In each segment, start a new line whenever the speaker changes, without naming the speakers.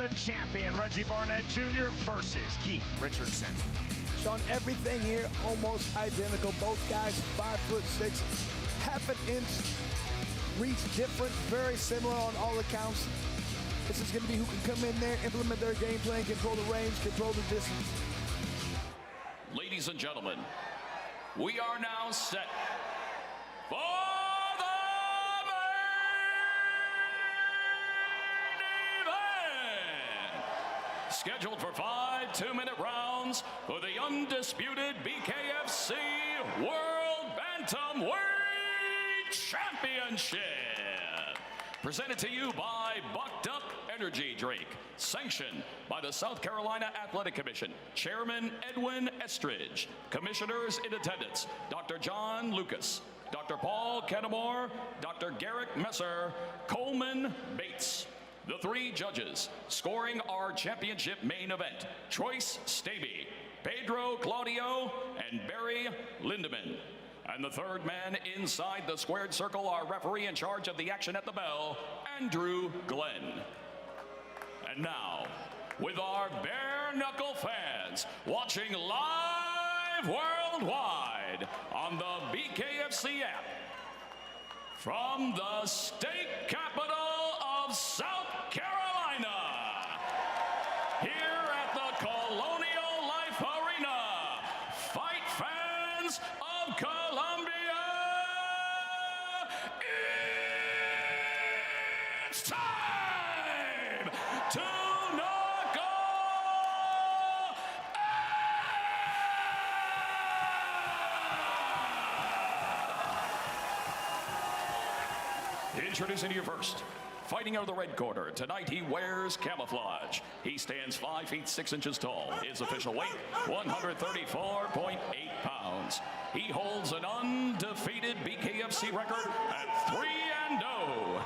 the champion, Reggie Barnett Jr. versus Keith Richardson.
Sean, everything here almost identical. Both guys 5'6", half an inch reach difference, very similar on all accounts. This is going to be who can come in there, implement their game plan, control the range, control the distance.
Ladies and gentlemen, we are now set for the main event. Scheduled for 5 two-minute rounds for the undisputed BKFC World Bantamweight Championship. Presented to you by Bucked Up Energy Drink. Sanctioned by the South Carolina Athletic Commission. Chairman Edwin Estridge. Commissioners in attendance, Dr. John Lucas, Dr. Paul Kennemore, Dr. Garrick Messer, Coleman Bates. The three judges scoring our championship main event, Troyce Staby, Pedro Claudio, and Barry Lindemann. And the third man inside the squared circle, our referee in charge of the action at the bell, Andrew Glenn. And now, with our bare knuckle fans watching live worldwide on the BKFC app, from the state capital of South Carolina, here at the Colonial Life Arena, fight fans of Columbia, it's time to knuckle up. Introducing you first. Fighting out of the red corner, tonight he wears camouflage. He stands 5'6" tall. His official weight, 134.8 pounds. He holds an undefeated BKFC record at 3-0.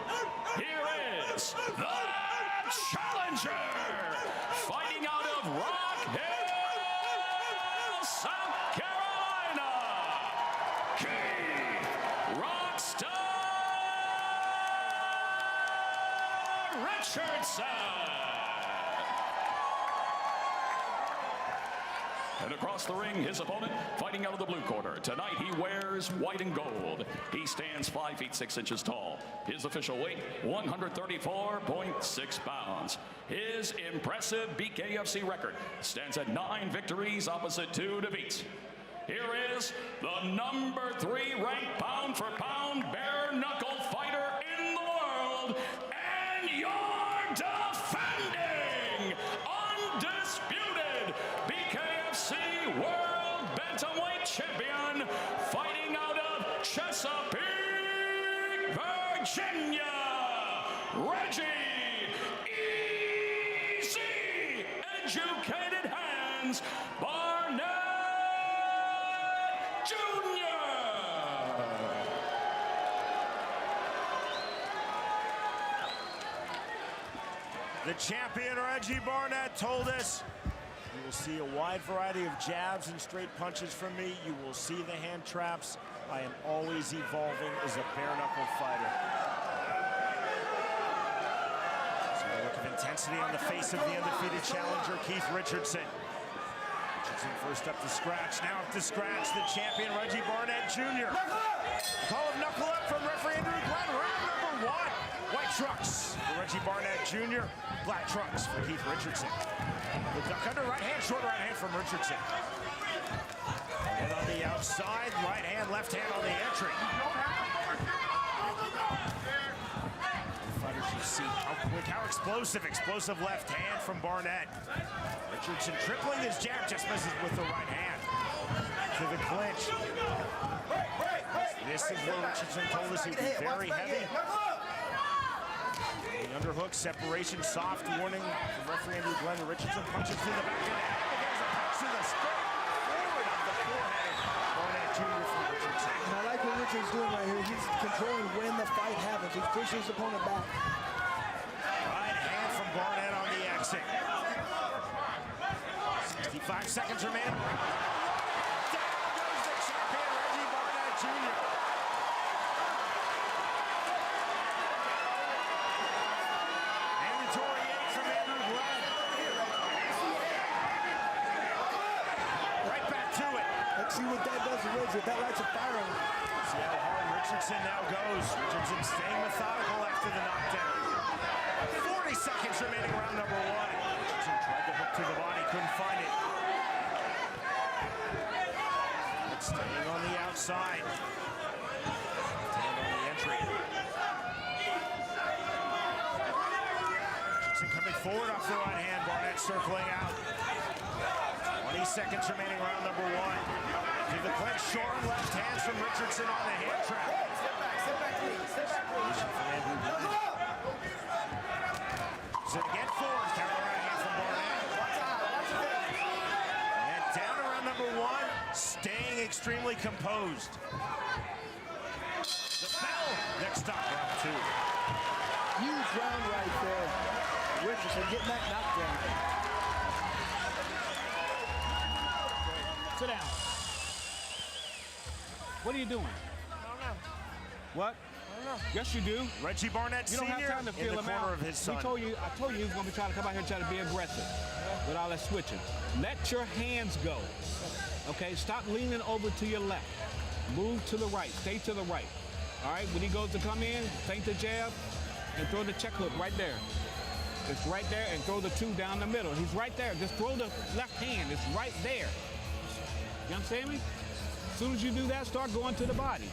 Here is the challenger, fighting out of Rock Hill, South Carolina, Keith Rockstar Richardson. And across the ring, his opponent, fighting out of the blue corner. Tonight he wears white and gold. He stands 5'6" tall. His official weight, 134.6 pounds. His impressive BKFC record stands at 9 victories opposite 2 defeats. Here is the number 3 ranked pound for pound bare knuckle fighter in the world, and your defending undisputed BKFC World Bantamweight Champion, fighting out of Chesapeake, Virginia, Reggie Easy Educated Hands Barnett Jr.
The champion, Reggie Barnett, told us, "You will see a wide variety of jabs and straight punches from me. You will see the hand traps. I am always evolving as a bare knuckle fighter." So a look of intensity on the face of the undefeated challenger, Keith Richardson. Richardson first up to scratch, now up to scratch, the champion, Reggie Barnett Jr. Call of knuckle up from referee Andrew Glenn, round number 1. White trunks for Reggie Barnett Jr., black trunks for Keith Richardson. The duck under, right hand, short right hand from Richardson. And on the outside, right hand, left hand on the entry. Fighters, you see how quick, how explosive left hand from Barnett. Richardson tripling his jab, just misses with the right hand. To the clinch. This is where Richardson told us he'd be very heavy. The underhook, separation, soft warning from referee Andrew Glenn. Richardson punches through the back of the head. There's a punch to the straight forward of the forehead. Barnett Jr. from Richardson.
And I like what Richard's doing right here. He's controlling when the fight happens. He pushes his opponent back.
Right hand from Barnett on the exit. 65 seconds remaining. Down goes the champion, Reggie Barnett Jr. Mandatory 8 from Andrew Glenn.
if that lights a fire on him.
See how hard Richardson now goes. Richardson staying methodical after the knockdown. 40 seconds remaining, round number one. Richardson tried to hook to the body, couldn't find it. Staying on the outside. Staying on the entry. Richardson coming forward off the right hand. Barnett circling out. 20 seconds remaining, round number one. To the clinch, short left hands from Richardson on the hand trap.
Step back, please. Step back, please.
So again forward, carry the right hand from Barnett. And down to round number one, staying extremely composed. The bell. Next up, round two.
Huge round right there. Richardson getting that knockdown.
Sit down. What are you doing?
I don't know.
What?
I don't know.
Yes, you do.
Reggie Barnett
You don't
Sr.
have time to
in
feel
the
him
corner
out.
of his son.
I told you he was going to be trying to come out here and try to be aggressive with all that switching. Let your hands go. Okay, stop leaning over to your left. Move to the right. Stay to the right. All right, when he goes to come in, feint the jab and throw the check hook right there. It's right there, and throw the two down the middle. He's right there. Just throw the left hand. It's right there. You understand me? As soon as you do that, start going to the body.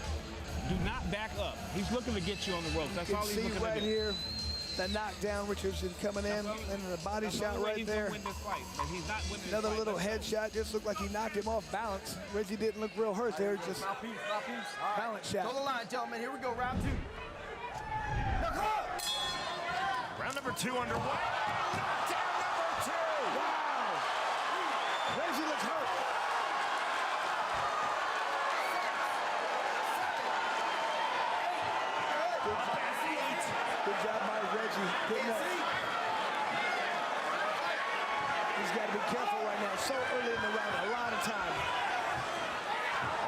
Do not back up. He's looking to get you on the ropes. That's all he's looking to do.
You can see right here, the knockdown, Richardson coming in, and the body shot right there.
Win this fight, but he's not winning this
Another
fight.
little headshot, just looked like he knocked him off balance. Reggie didn't look real hurt there, just
Mouthpiece. All right.
balance shot.
Go the line, gentlemen. Here we go, round two. Knuckle up!
Round number two underway. Knockdown number two.
Wow! Reggie looks hurt. Good job by Reggie. Getting up. He's got to be careful right now. So early in the round, a lot of time.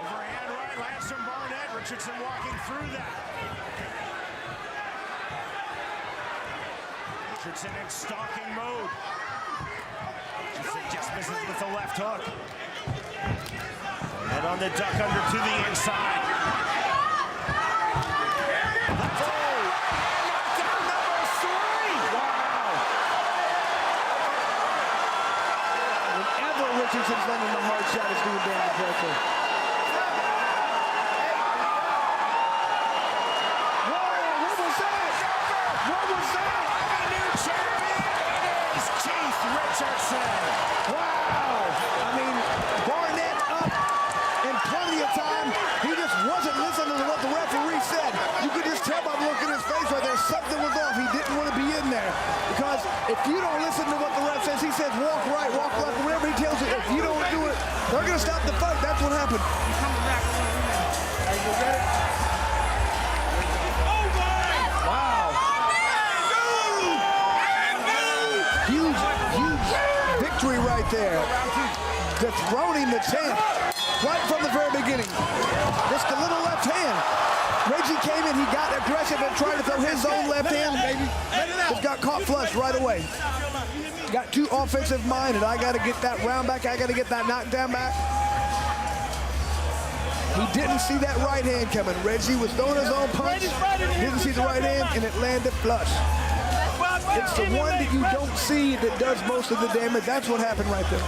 Overhand right, lands from Barnett. Richardson walking through that. Richardson in stalking mode. Richardson just misses with the left hook. And on the duck under to the inside. Knockdown number three.
Wow! Whenever Richardson's landing the hard shot, it's doing damage right there. Whoa! What was that? What was that?
The new champion is Keith Richardson.
Wow! I mean, Barnett up in plenty of time. He just wasn't listening to what the referee said. You could just tell by the look in his face right there, something was off. He didn't want to be in there. Because if you don't listen to what the ref says, he says walk right, walk left, whatever he tells you. If you don't do it, they're going to stop the fight. That's what happened.
He's coming back. Are you ready?
Wow. Huge, huge victory right there. Dethroning the champ right from the very beginning. Just a little left hand. Reggie came in, he got aggressive and tried to throw his own left hand, baby. Just got caught flush right away. Got too offensive minded. I got to get that round back. I got to get that knockdown back. He didn't see that right hand coming. Reggie was throwing his own punch. Didn't see the right hand, and it landed flush. It's the one that you don't see that does most of the damage. That's what happened right there.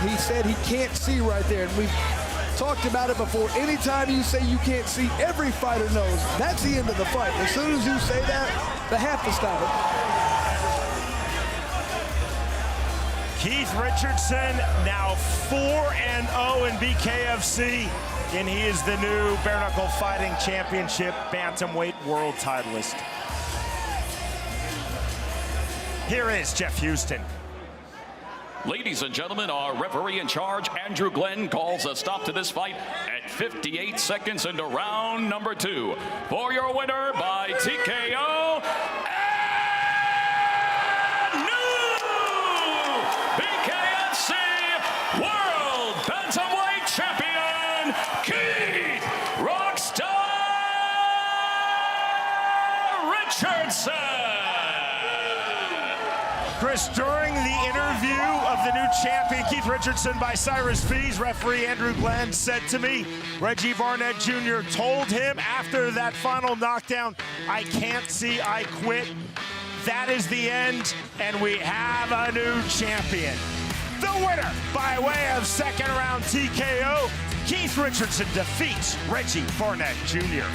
He said he can't see right there, and we've talked about it before. Anytime you say you can't see, every fighter knows that's the end of the fight. As soon as you say that, they have to stop it.
Keith Richardson now 4-0 in BKFC, and he is the new Bare Knuckle Fighting Championship Bantamweight World Titleist. Here is Jeff Houston.
Ladies and gentlemen, our referee in charge, Andrew Glenn, calls a stop to this fight at 58 seconds into round number two. For your winner by TKO, and new BKFC World Bantamweight Champion, Keith Rockstar Richardson.
champion, Keith Richardson by Cyrus Fees. Referee Andrew Glenn said to me, Reggie Barnett Jr. told him after that final knockdown, I can't see, I quit. That is the end, and we have a new champion. The winner by way of second round TKO, Keith Richardson defeats Reggie Barnett Jr.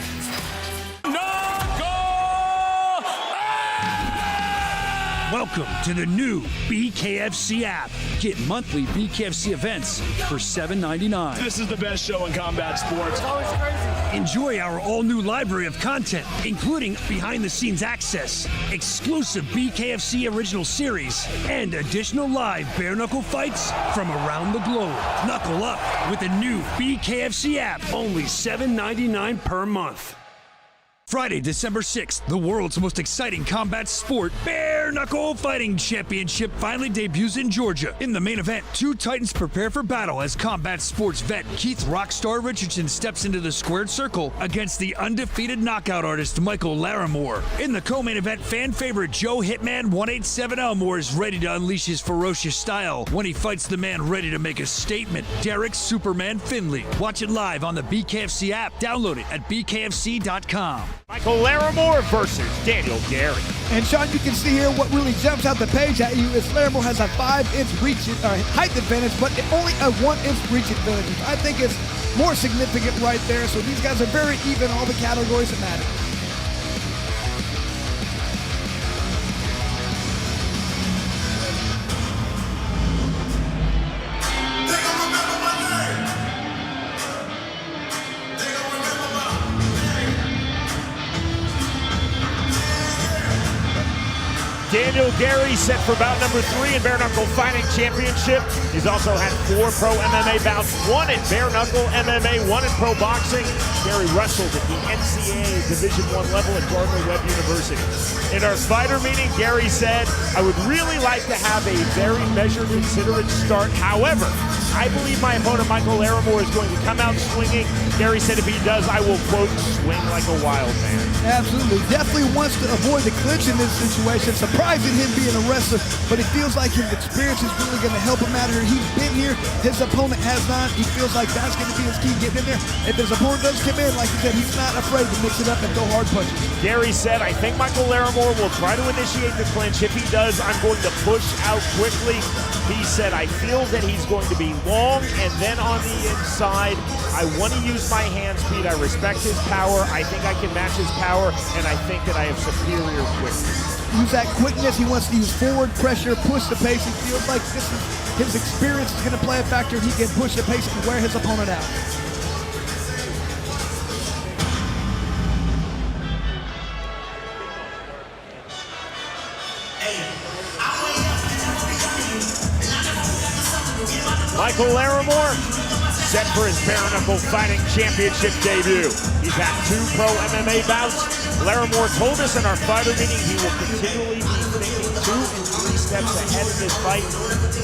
Welcome to the new BKFC app. Get monthly BKFC events for $7.99.
This is the best show in combat sports.
It's always crazy.
Enjoy our all-new library of content, including behind-the-scenes access, exclusive BKFC original series, and additional live bare-knuckle fights from around the globe. Knuckle up with the new BKFC app, only $7.99 per month. Friday, December 6th, the world's most exciting combat sport, Bare Knuckle Fighting Championship, finally debuts in Georgia. In the main event, two titans prepare for battle as combat sports vet Keith Rockstar Richardson steps into the squared circle against the undefeated knockout artist Michael Larrimore. In the co-main event, fan favorite Joe Hitman 187 Elmore is ready to unleash his ferocious style when he fights the man ready to make a statement, Derek Superman Finley. Watch it live on the BKFC app. Download it at bkfc.com.
Michael Larrimore versus Daniel Gary.
And Sean, you can see here what really jumps out the page at you is Larrimore has a 5-inch height advantage, but only a 1-inch reach advantage, which I think is more significant right there. So these guys are very even, all the categories that matter.
Daniel Gary set for bout number 3 in Bare Knuckle Fighting Championship. He's also had 4 pro MMA bouts, 1 in Bare Knuckle MMA, 1 in pro boxing. Gary wrestled at the NCAA Division I level at Gardner-Webb University. In our fighter meeting, Gary said, I would really like to have a very measured, considerate start. However, I believe my opponent, Michael Larrimore, is going to come out swinging. Gary said if he does, I will, quote, swing like a wild man.
Absolutely. Definitely wants to avoid the clinch in this situation. Surprising him being a wrestler, but he feels like his experience is really going to help him out here. He's been here. His opponent has not. He feels like that's going to be his key, getting in there. If his opponent does come in, like he said, he's not afraid to mix it up and throw hard punches.
Gary said, I think Michael Larrimore will try to initiate the clinch. If he does, I'm going to push out quickly. He said, I feel that he's going to be long and then on the inside. I want to use my hand speed. I respect his power. I think I can match his power, and I think that I have superior quickness.
Use that quickness. He wants to use forward pressure, push the pace. He feels like this is his experience is going to play a factor. He can push the pace and wear his opponent out.
Michael Larrimore set for his Bare Knuckle Fighting Championship debut. He's had 2 pro MMA bouts. Larrimore told us in our fighter meeting he will continually be thinking 2 and 3 steps ahead in this fight.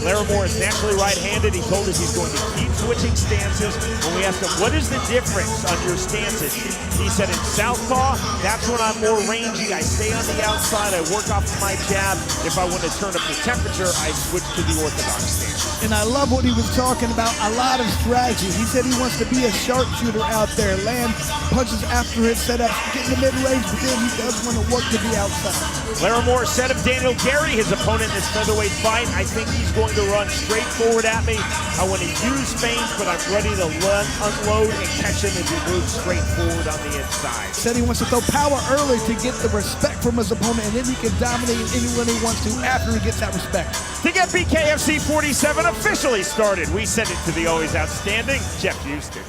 Larrimore is naturally right-handed. He told us he's going to keep switching stances. When we asked him, what is the difference on your stances? He said in southpaw, that's when I'm more rangy. I stay on the outside. I work off of my jab. If I want to turn up the temperature, I switch to the orthodox stance.
And I love what he was talking about, a lot of strategy. He said he wants to be a sharpshooter out there, land punches after his setup, get in the mid-range, but then he does want to work to the outside.
Larrimore said of Daniel Gary, his opponent in this featherweight fight, I think he's going to run straight forward at me. I want to use feints, but I'm ready to unload and catch him as he moves straight forward on the inside.
Said he wants to throw power early to get the respect from his opponent, and then he can dominate anyone he wants to after he gets that respect.
To get BKFC 47 officially started, we send it to the always outstanding Jeff Houston.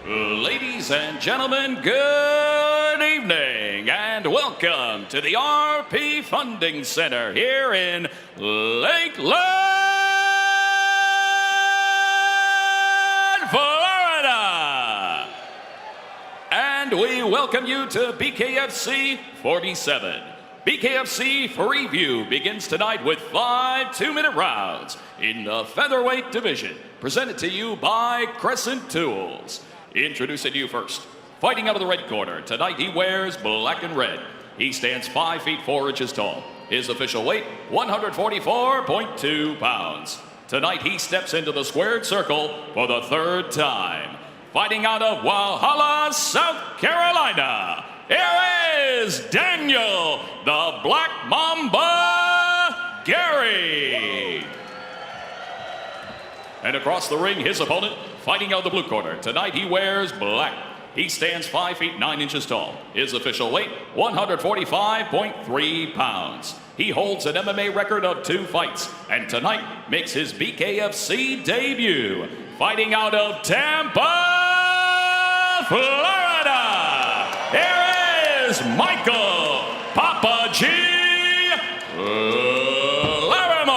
Ladies and gentlemen, good evening and welcome to the RP Funding Center here in Lakeland, Florida. And we welcome you to BKFC 47. BKFC Preview begins tonight with 5 2-minute rounds in the featherweight division, presented to you by Crescent Tools. Introducing to you first, fighting out of the red corner. Tonight he wears black and red. He stands 5 feet 4 inches tall. His official weight, 144.2 pounds. Tonight, he steps into the squared circle for the third time. Fighting out of Walhalla, South Carolina, here is Daniel, the Black Mamba, Gary. And across the ring, his opponent, fighting out of the blue corner. Tonight, he wears black. He stands 5 feet 9 inches tall. His official weight, 145.3 pounds. He holds an MMA record of 2 fights, and tonight makes his BKFC debut, fighting out of Tampa, Florida. Here is Michael Papa G. Larrimore.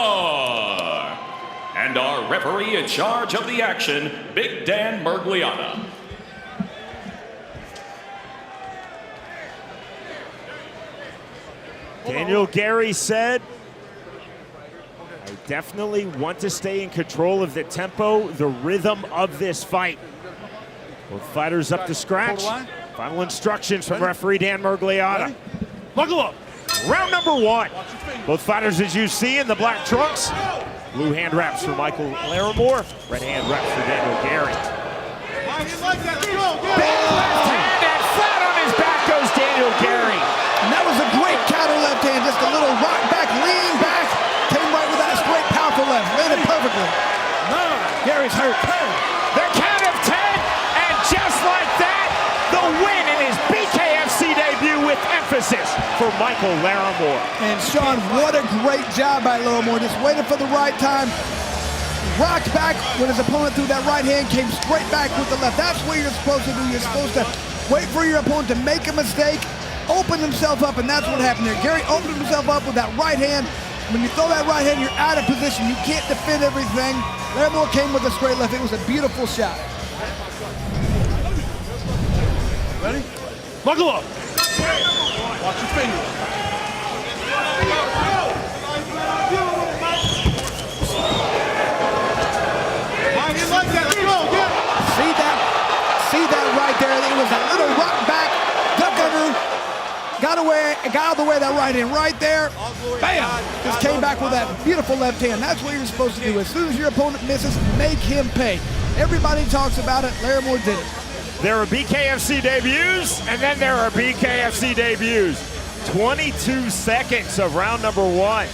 And our referee in charge of the action, Big Dan Mergliata.
Daniel Gary said, I definitely want to stay in control of the tempo, the rhythm of this fight. Both fighters up to scratch. Final instructions from referee Dan Mergliata. Buckle up. Round number 1. Both fighters, as you see, in the black trunks. Blue hand wraps for Michael Larrimore. Red hand wraps for Daniel Gary. Big left hand and flat on his back goes Daniel Gary.
And that was a great counter left hand, just a little rock back, lean back, came right with that straight, powerful left, landed perfectly. Gary's hurt.
The count of 10, and just like that, the win in his BKFC debut with emphasis for Michael Larrimore.
And Sean, what a great job by Larrimore, just waited for the right time, rocked back when his opponent threw that right hand, came straight back with the left. That's what you're supposed to do. You're supposed to wait for your opponent to make a mistake, open himself up, and that's what happened there. Gary opened himself up with that right hand. When you throw that right hand, you're out of position. You can't defend everything. Larrimore came with a straight left. It was a beautiful shot.
Ready? Buckle up.
Watch your fingers.
See that right there? It was a little rock back, duck under, got out of the way of that right hand right there. Bam! Just came back with that beautiful left hand. That's what you're supposed to do. As soon as your opponent misses, make him pay. Everybody talks about it. Larrimore did it.
There are BKFC debuts, and then there are BKFC debuts. 22 seconds of round number 1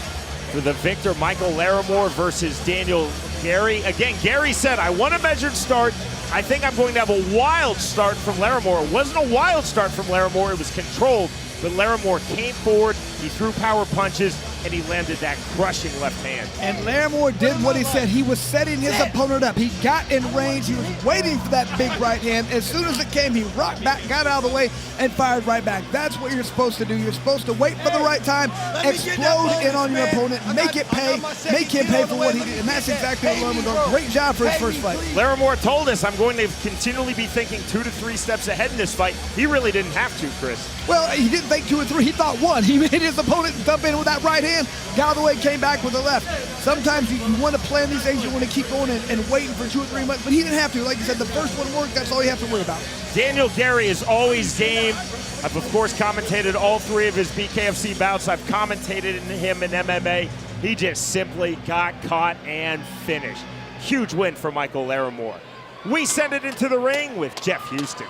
for the victor, Michael Larrimore versus Daniel Gary. Again, Gary said, I want a measured start. I think I'm going to have a wild start from Larrimore. It wasn't a wild start from Larrimore, it was controlled, but Larrimore came forward, he threw power punches, and he landed that crushing left hand.
And Larrimore did what he said. He was setting his opponent up. He got in range. He was waiting for that big right hand. As soon as it came, he rocked back, got out of the way, and fired right back. That's what you're supposed to do. You're supposed to wait for the right time, explode in on your opponent, make it pay, make him pay for what he did. And that's exactly what Larrimore did. Great job for his first fight.
Larrimore told us, I'm going to continually be thinking 2 to 3 steps ahead in this fight. He really didn't have to, Chris.
Well, he didn't think 2 or 3. He thought 1. He made his opponent dump in with that right hand, got out of the way, came back with the left. Sometimes you want to plan these things, you want to keep going and waiting for 2 or 3 months, but he didn't have to. Like you said, the first one worked, that's all you have to worry about.
Daniel Gary is always game. I've, of course, commentated all 3 of his BKFC bouts. I've commentated him in MMA. He just simply got caught and finished. Huge win for Michael Larrimore. We send it into the ring with Jeff Houston.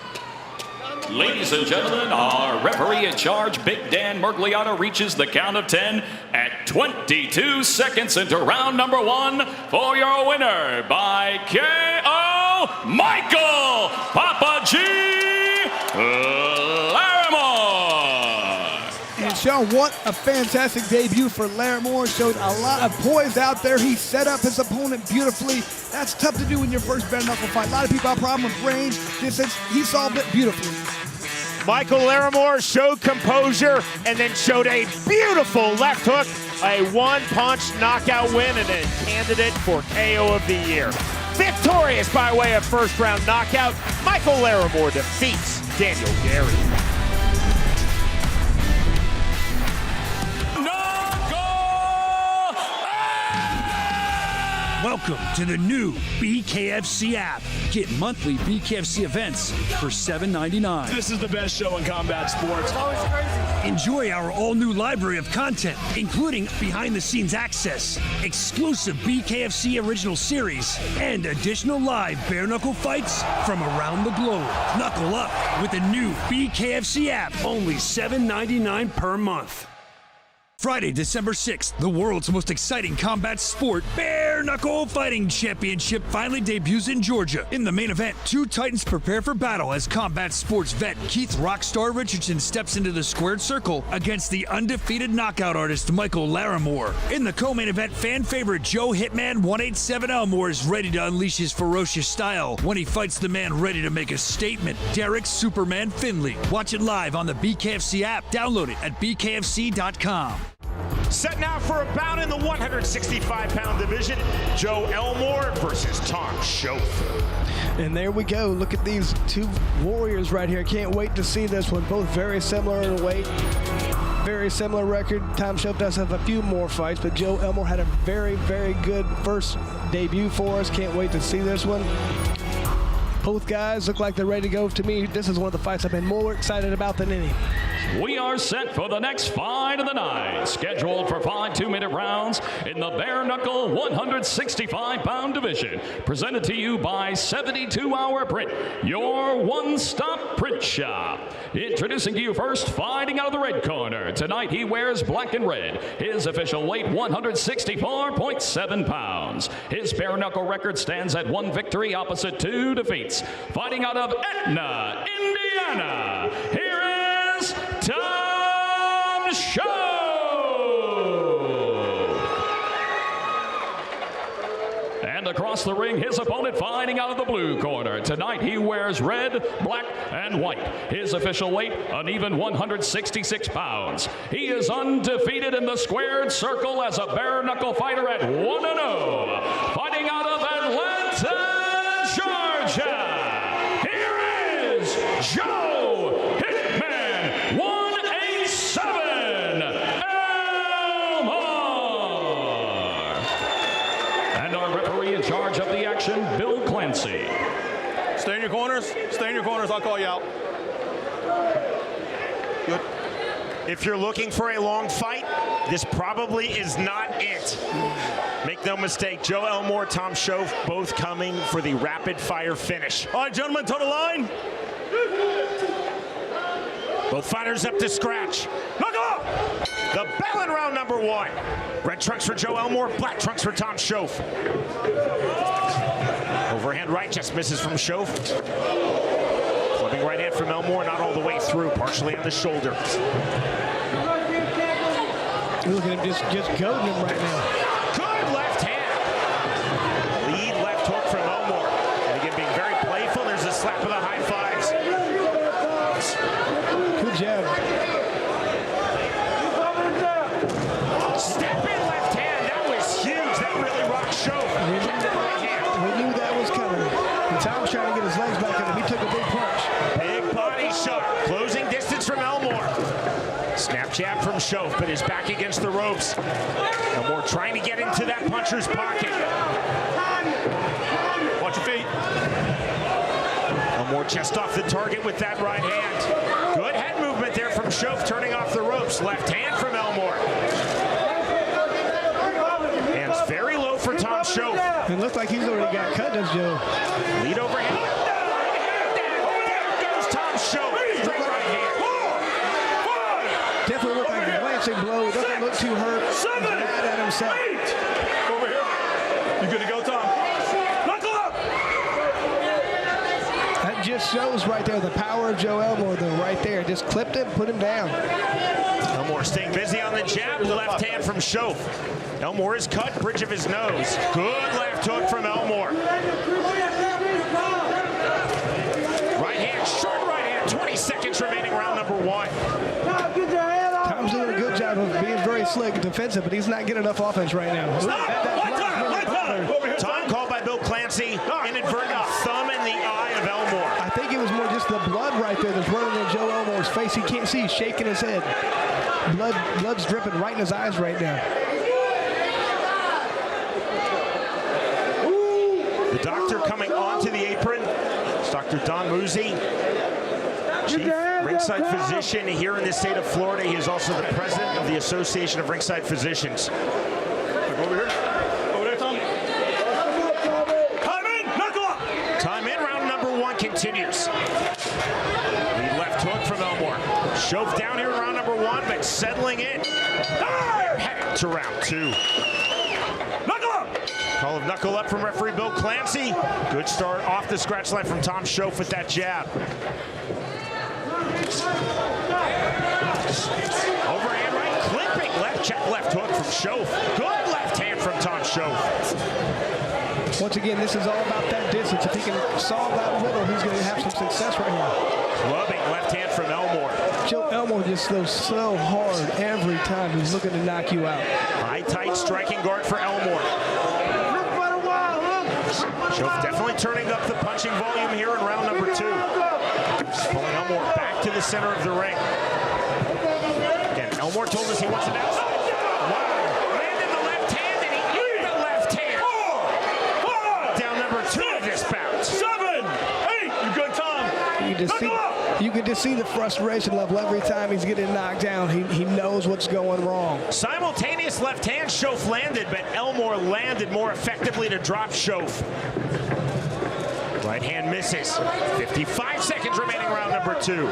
Ladies and gentlemen, our referee in charge, Big Dan Mergliata, reaches the count of 10 at 22 seconds into round number 1 for your winner by KO, Michael Papa G. Larrimore.
And Sean, what a fantastic debut for Larrimore. Showed a lot of poise out there. He set up his opponent beautifully. That's tough to do in your first bare knuckle fight. A lot of people have problems with range, distance. He solved it beautifully.
Michael Larrimore showed composure and then showed a beautiful left hook, a one-punch knockout win and a candidate for KO of the year. Victorious by way of first-round knockout, Michael Larrimore defeats Daniel Gary.
Welcome to the new BKFC app. Get monthly BKFC events for $7.99.
This is the best show in combat sports.
It's always crazy.
Enjoy our all-new library of content, including behind-the-scenes access, exclusive BKFC original series, and additional live bare-knuckle fights from around the globe. Knuckle up with the new BKFC app, only $7.99 per month. Friday, December 6th, the world's most exciting combat sport, Bare Knuckle Fighting Championship, finally debuts in Georgia. In the main event, two titans prepare for battle as combat sports vet Keith Rockstar Richardson steps into the squared circle against the undefeated knockout artist Michael Larrimore. In the co-main event, fan favorite Joe Hitman 187 Elmore is ready to unleash his ferocious style when he fights the man ready to make a statement, Derek Superman Findley. Watch it live on the BKFC app. Download it at bkfc.com.
Set now for a bout in the 165-pound division. Joe Elmore versus Tom Schoaf.
And there we go. Look at these two warriors right here. Can't wait to see this one. Both very similar in weight. Very similar record. Tom Schoaf does have a few more fights, but Joe Elmore had a very, very good first debut for us. Can't wait to see this one. Both guys look like they're ready to go. To me, this is one of the fights I've been more excited about than any.
We are set for the next fight of the night, scheduled for 5 2-minute rounds in the bare knuckle 165-pound division. Presented to you by 72-Hour Print, your one-stop print shop. Introducing to you first, fighting out of the red corner. Tonight he wears black and red. His official weight 164.7 pounds. His bare knuckle record stands at 1 victory opposite 2 defeats. Fighting out of Etna, Indiana, here is Tom Schoaf. And across the ring, his opponent fighting out of the blue corner. Tonight he wears red, black, and white. His official weight, an even 166 pounds. He is undefeated in the squared circle as a bare knuckle fighter at 1-0. Fighting out of Atlanta, Georgia. Here is Joe Hitman 187 Elmore. And our referee in charge of the action, Bill Clancy.
Stay in your corners. Stay in your corners. I'll call you out. Good.
If you're looking for a long fight, this probably is not it. Make no mistake, Joe Elmore, Tom Schoaf, both coming for the rapid-fire finish.
All right, gentlemen, to the line.
Both fighters up to scratch.
Knuckle up!
The bell in round number 1. Red trunks for Joe Elmore, black trunks for Tom Schoaf. Overhand right just misses from Schoaf. Flipping right hand from Elmore, not all the way through, partially on the shoulder.
Look at him just goading him right now.
Good left hand. Lead left hook from Elmore. And again, being very playful, there's a slap of the high fives.
Good jab.
Step in left hand, that was huge. That really rocked Schoaf.
We knew that was coming. And Tom's trying to get his legs back on him. He took a big punch.
Big body shot. Closing distance from Elmore. Snap jab from Schoaf, but is back against the ropes. Elmore trying to get into that puncher's pocket.
Watch your feet.
Elmore just off the target with that right hand. Good head movement there from Schoaf, turning off the ropes. Left hand from Elmore. Hands very low for Tom Schoaf.
It looks like he's already got cut, does Joe?
Lead overhand. There goes Tom Schoaf. Straight right hand.
Definitely looked like a glancing blow. Doesn't look too hurt. He's mad at himself.
Over here. You good to go, Tom? Knuckle up!
That just shows right there the power of Joe Elmore, though, right there. Just clipped him, put him down.
Elmore staying busy on the jab. Left hand from Schoaf. Elmore is cut, bridge of his nose. Good left hook from Elmore. Right hand, short right hand. 20 seconds remaining, round number 1.
Tom's doing a good job of being very slick and defensive, but he's not getting enough offense right now.
Time called by Bill Clancy. Inadvertent thumb in the eye of Elmore.
I think it was more just the blood right there that's running in Joe Elmore's face. He can't see. He's shaking his head. Blood's dripping right in his eyes right now.
The doctor coming onto the apron. It's Dr. Don Muzi, Chief Ringside Physician here in the state of Florida. He is also the president of the Association of Ringside Physicians.
Over here. Over there, Tom. Time in. Knuckle up.
Time in. Round number 1 continues. Lead left hook from Elmore. Shove down here in round number 1, but settling in. Heading to round 2.
Knuckle up.
Call of knuckle up from referee Bill Clancy. Good start off the scratch line from Tom Schoaf with that jab. Overhand right, clipping left check left hook from Schoaf. Good left hand from Tom Schoaf.
Once again, this is all about that distance. If he can solve that riddle, he's going to have some success right here.
Clubbing left hand from Elmore.
Joe Elmore just throws so hard every time he's looking to knock you out.
High tight striking guard for Elmore. Schoaf definitely turning up the punching volume here in round number 2. Pulling Elmore back to the center of the ring. Again, Elmore told us he wants an outside. Wow. Landed the left hand and he ate the left hand. 4, down number 2 of this bout.
7, 8. You good, Tom?
You can just see the frustration level every time he's getting knocked down. He knows what's going wrong.
Simultaneous left hand Schoaf landed, but Elmore landed more effectively to drop Schoaf. Right hand misses. 55 seconds remaining, round number 2.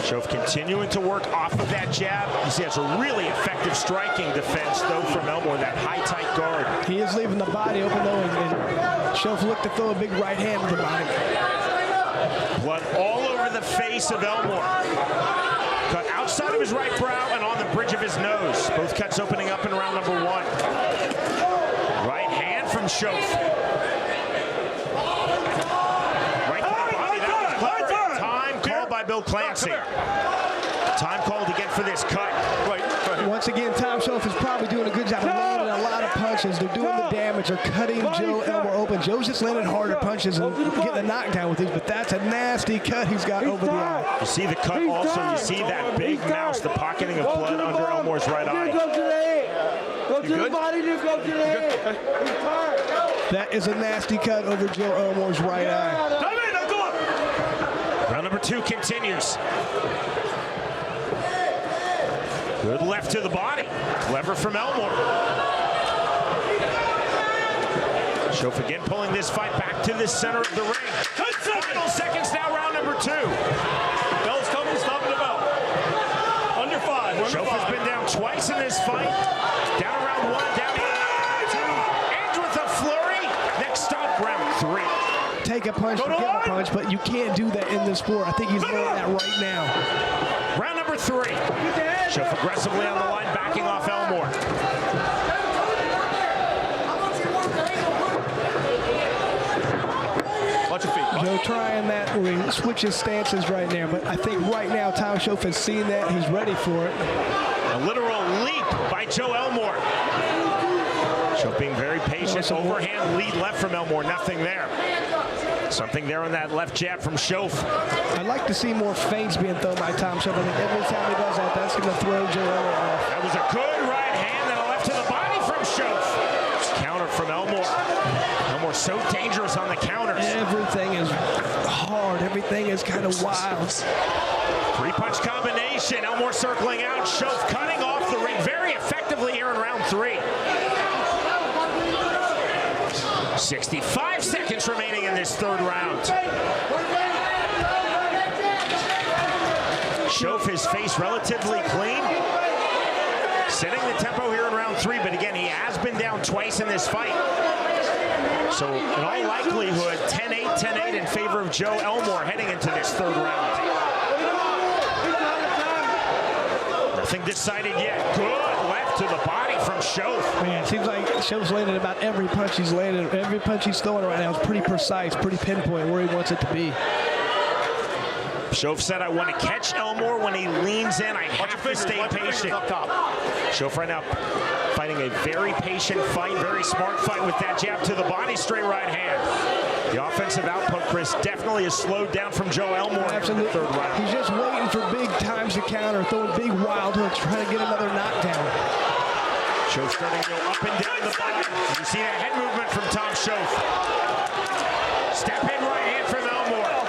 Schoaf continuing to work off of that jab. You see, that's a really effective striking defense, though, from Elmore, that high, tight guard.
He is leaving the body open, though, and Schoaf looked to throw a big right hand to the body.
Blood all over the face of Elmore. Cut outside of his right brow and on the bridge of his nose. Both cuts opening up in round number 1. Right hand from Schoaf. By Bill Clancy. Time called again for this cut.
Once again, Tom Schoaf is probably doing a good job of landing a lot of punches. They're doing the damage. They're cutting Joe Elmore open. Joe's just landing harder punches and getting a knockdown with these, but that's a nasty cut he's got over the eye.
You see the cut also. You see that big mouse, the pocketing of blood under Elmore's right eye.
Go to the head. Go to the body, just go to the head.
That is a nasty cut over Joe Elmore's right eye.
Round number 2 continues. Good left to the body. Clever from Elmore. Schoaf again pulling this fight back to the center of the ring. Final seconds now, round number 2.
Bell's coming, stopping the bell. Under 5.
Schoaf has been down twice in this fight. Down round 1, down round 2. Ends with a flurry. Next stop, round 3.
Take a punch, give a punch, but you can't do that in this sport. I think he's learning that right now.
Round number 3. Schoaf aggressively on the line, backing off Elmore.
Watch your feet.
Joe trying that where he switches stances right now, but I think right now Tom Schoaf has seen that. He's ready for it.
A literal leap by Joe Elmore. Schoaf being very patient. Overhand lead left from Elmore. Nothing there. Something there on that left jab from Schoaf.
I'd like to see more feints being thrown by Tom Schoaf. I think every time he does that, that's going to throw Joe Elmore off.
That was a good right hand and a left to the body from Schoaf. Counter from Elmore. Elmore so dangerous on the counters.
Everything is hard. Everything is kind of wild.
3-punch combination. Elmore circling out. Schoaf cutting off the ring very effectively here in round 3. 65 seconds remaining in this 3rd round. Schoaf his face relatively clean. Setting the tempo here in round 3, but again, he has been down twice in this fight. So in all likelihood, 10-8, 10-8 in favor of Joe Elmore heading into this 3rd round. Nothing decided yet. Good left to the body from Schoaf.
Man, it seems like Schoaf's landed about every punch he's landed. Every punch he's throwing right now is pretty precise, pretty pinpoint where he wants it to be.
Schoaf said, I want to catch Elmore when he leans in. I have to stay patient. Schoaf right now fighting a very patient fight, very smart fight with that jab to the body, straight right hand. The offensive output, Chris, definitely is slowed down from Joe Elmore.
Absolutely.
In the 3rd round.
He's just waiting for big times to counter, throwing big wild hooks, trying to get another knockdown.
Schoaf starting to go up and down the body. You see a head movement from Tom Schoaf. Step in right hand from Elmore.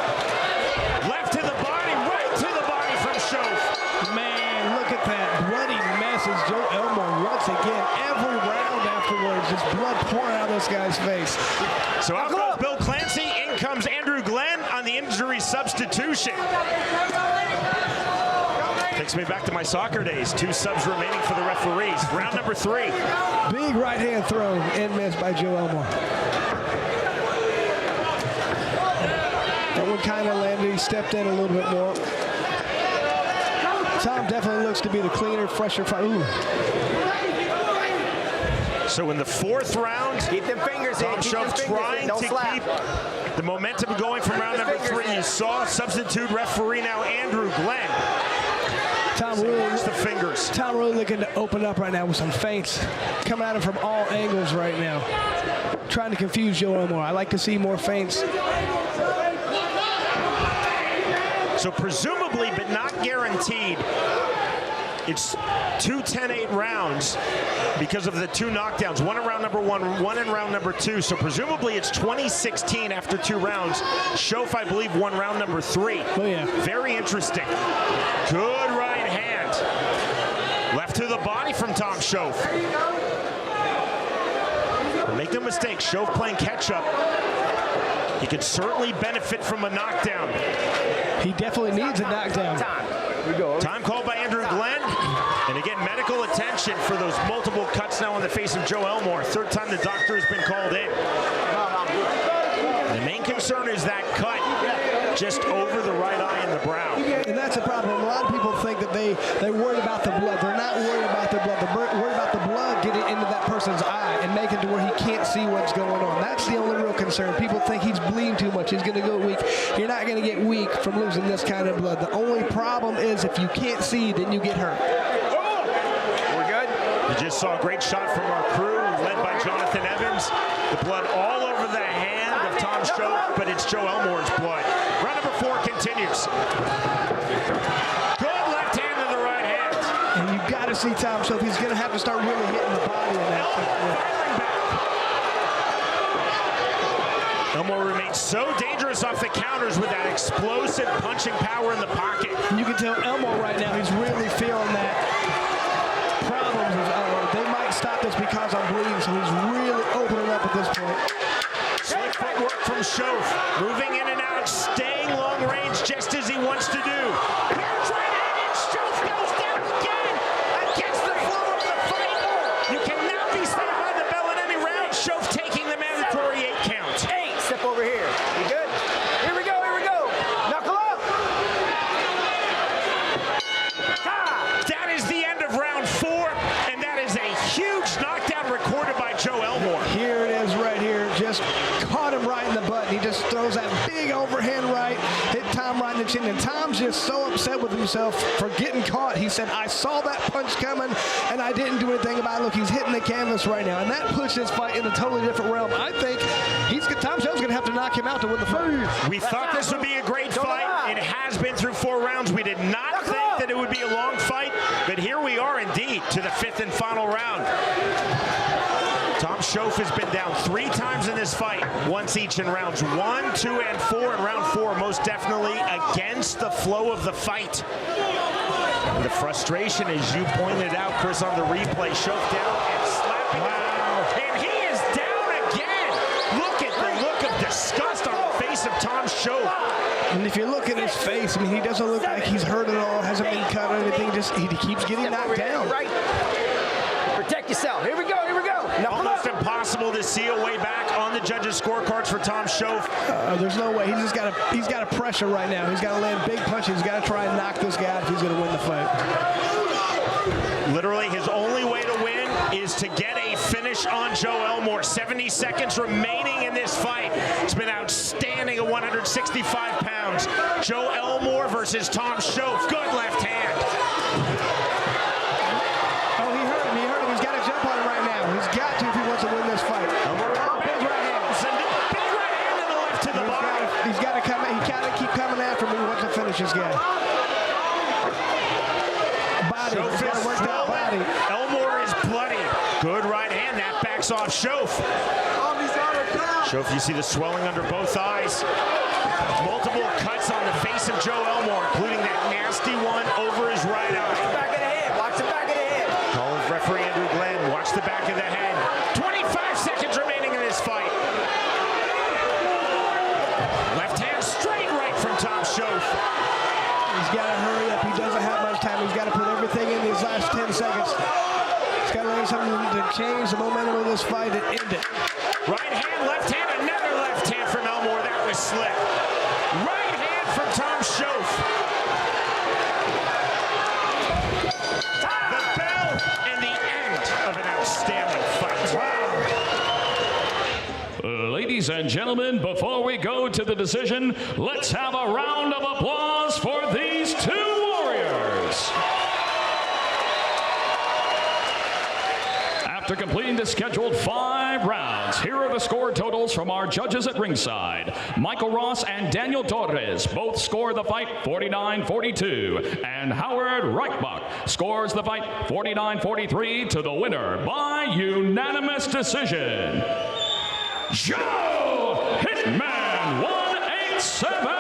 Left to the body, right to the body from Schoaf.
Man, look at that bloody mess as Joe Elmore once again, every round afterwards, just blood pouring out of this guy's face.
So out goes Bill Clancy, in comes Andrew Glenn on the injury substitution. Takes me back to my soccer days. 2 subs remaining for the referees. Round number 3.
Big right hand throw and miss by Joe Elmore. That one kind of landed. He stepped in a little bit more. Tom definitely looks to be the cleaner, fresher fighter.
So in the 4th round,
Keep them fingers
Tom
in.
Schoaf trying to keep the momentum going from round number 3. You saw substitute referee now Andrew Glenn.
Tom really,
the fingers.
Tom really looking to open up right now with some feints coming at him from all angles right now. Trying to confuse Joe Elmore. I like to see more feints.
So presumably, but not guaranteed, it's 2 10-8 rounds because of the 2 knockdowns. 1 in round number 1, 1 in round number 2. So presumably it's 20-16 after 2 rounds. Schoaf, I believe, won round number 3.
Oh, yeah.
Very interesting. Good right hand. Left to the body from Tom Schoaf. Make no mistake, Schoaf playing catch-up. He could certainly benefit from a knockdown.
He definitely needs a knockdown.
Time called by Andrew Glenn. And again, medical attention for those multiple cuts now on the face of Joe Elmore. 3rd time the doctor has been called in. The main concern is that cut just over the right eye and the brow.
And that's the problem. A lot of people think that they're worried about the blood. They're not worried about the blood. They're worried about the blood getting into that person's eye and making it to where he can't see what's going on. That's the only real concern. People think he's bleeding too much. He's going to go weak. You're not going to get weak from losing this kind of blood. The only problem is if you can't see, then you get hurt.
We're good.
You just saw a great shot from our crew, led by Jonathan Evans. The blood all over the hand of Tom Schoaf, but it's Joe Elmore's blood. Round number 4 continues. Good left hand to the right hand.
And you got to see Tom Schoaf. He's going to have to start really hitting the body in that.
Elmore remains so dangerous off the counters with that explosive punching power in the pocket.
You can tell Elmore right now, he's really feeling that problems with Elmore. They might stop this because I'm bleeding, so he's really opening up at this point.
Slick footwork from Schoaf, moving in and out, staying long range just as he wants to do. Here's right hand, and Schoaf goes down again against the flow of the fight. You cannot be saved by the bell in any round. Schoaf taking the mandatory 8 count.
8. Step over here. You good? Here we go. Here we go. Knuckle up.
That is the end of round 4, and that is a huge knockdown recorded by Joe Elmore.
Here it is right here. Just caught him right in the butt. He just throws that big overhand right, hit Tom right in the chin. And Tom's just so upset with himself for getting caught. He said, I saw that punch coming, and I didn't do anything about it. Look, he's hitting the canvas right now. And that puts this fight in a totally different realm. I think Tom Schoaf's going to have to knock him out to win the fight.
We thought this would be a great fight. It has been through 4 rounds. We did not think that it would be a long fight, but here we are indeed to the 5th and final round. Tom Schoaf has been down 3 times in this fight, once each in rounds 1, 2, and 4. In round 4, most definitely against the flow of the fight. And the frustration, as you pointed out, Chris, on the replay, Schoaf down and slapping. Wow. And he is down again. Look at the look of disgust on the face of Tom Schoaf.
And if you look at his face, I mean, he doesn't look like he's hurt at all, hasn't been cut or anything. Just he keeps getting knocked down.
Right. Protect yourself. Here we go. Here we go.
Almost impossible to see a way back on the judges' scorecards for Tom Schoaf.
There's no way. He's got to pressure right now. He's got to land big punches. He's got to try and knock this guy out if he's going to win the fight.
Literally, his only way to win is to get a finish on Joe Elmore. 70 seconds remaining in this fight. It's been outstanding at 165 pounds. Joe Elmore versus Tom Schoaf. Good left hand.
Oh, he hurt him. He hurt him. He's got to jump on him right now. He's got to if he wants to win this fight.
Big right hand and the left to the body.
He's got to come. He got to keep coming after him. He wants to finish this guy. Body. He's got to work that body.
Elmore is bloody. off Schoaf. Schoaf, you see the swelling under both eyes. Multiple cuts on the face of Joe Elmore, including that nasty one over his right eye.
Watch the back of the head. Watch the back of the head.
Call of referee Andrew Glenn. Watch the back of the head. 25 seconds remaining in this fight. Left hand straight right from Tom Schoaf.
He's got to hurry up. He doesn't have much time. He's got to put everything in these last 10 seconds. He's got to learn something to change the momentum of this fight and end it.
Right hand, left hand, another left hand from Elmore. That was slick. Right hand from Tom Schoaf. The bell and the end of an outstanding fight. Wow.
Ladies and gentlemen, before we go to the decision, let's have a round of applause for these two warriors. After completing the scheduled 5 rounds, here are the score totals from our judges at ringside. Michael Ross and Daniel Torres both score the fight 49-42, and Howard Reichbach scores the fight 49-43 to the winner by unanimous decision. Joe Hitman 187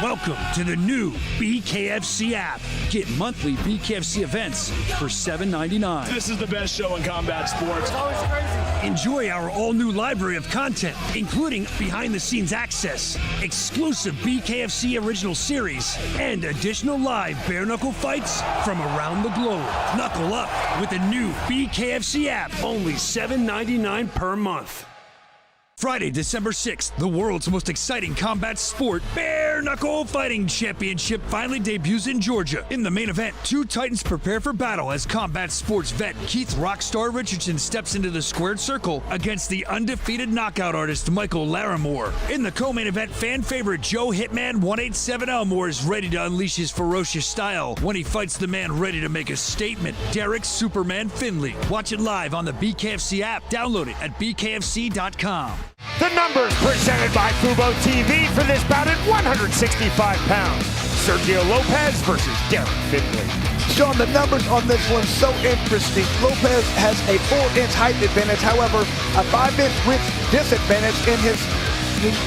Welcome to the new BKFC app. Get monthly BKFC events for $7.99.
This is the best show in combat sports.
Enjoy our all-new library of content, including behind-the-scenes access, exclusive BKFC original series, and additional live bare-knuckle fights from around the globe. Knuckle up with the new BKFC app, only $7.99 per month. Friday, December 6th, the world's most exciting combat sport, Bare Knuckle Fighting Championship, finally debuts in Georgia. In the main event, 2 Titans prepare for battle as combat sports vet Keith Rockstar Richardson steps into the squared circle against the undefeated knockout artist Michael Larrimore. In the co-main event, fan favorite Joe Hitman 187 Elmore is ready to unleash his ferocious style when he fights the man ready to make a statement, Derek Superman Finley. Watch it live on the BKFC app. Download it at bkfc.com.
The numbers presented by Fubo TV for this bout at 165 pounds. Sergio Lopez versus Derek Finley.
Sean, the numbers on this one so interesting. Lopez has a 4-inch height advantage, however, a 5-inch width disadvantage in his.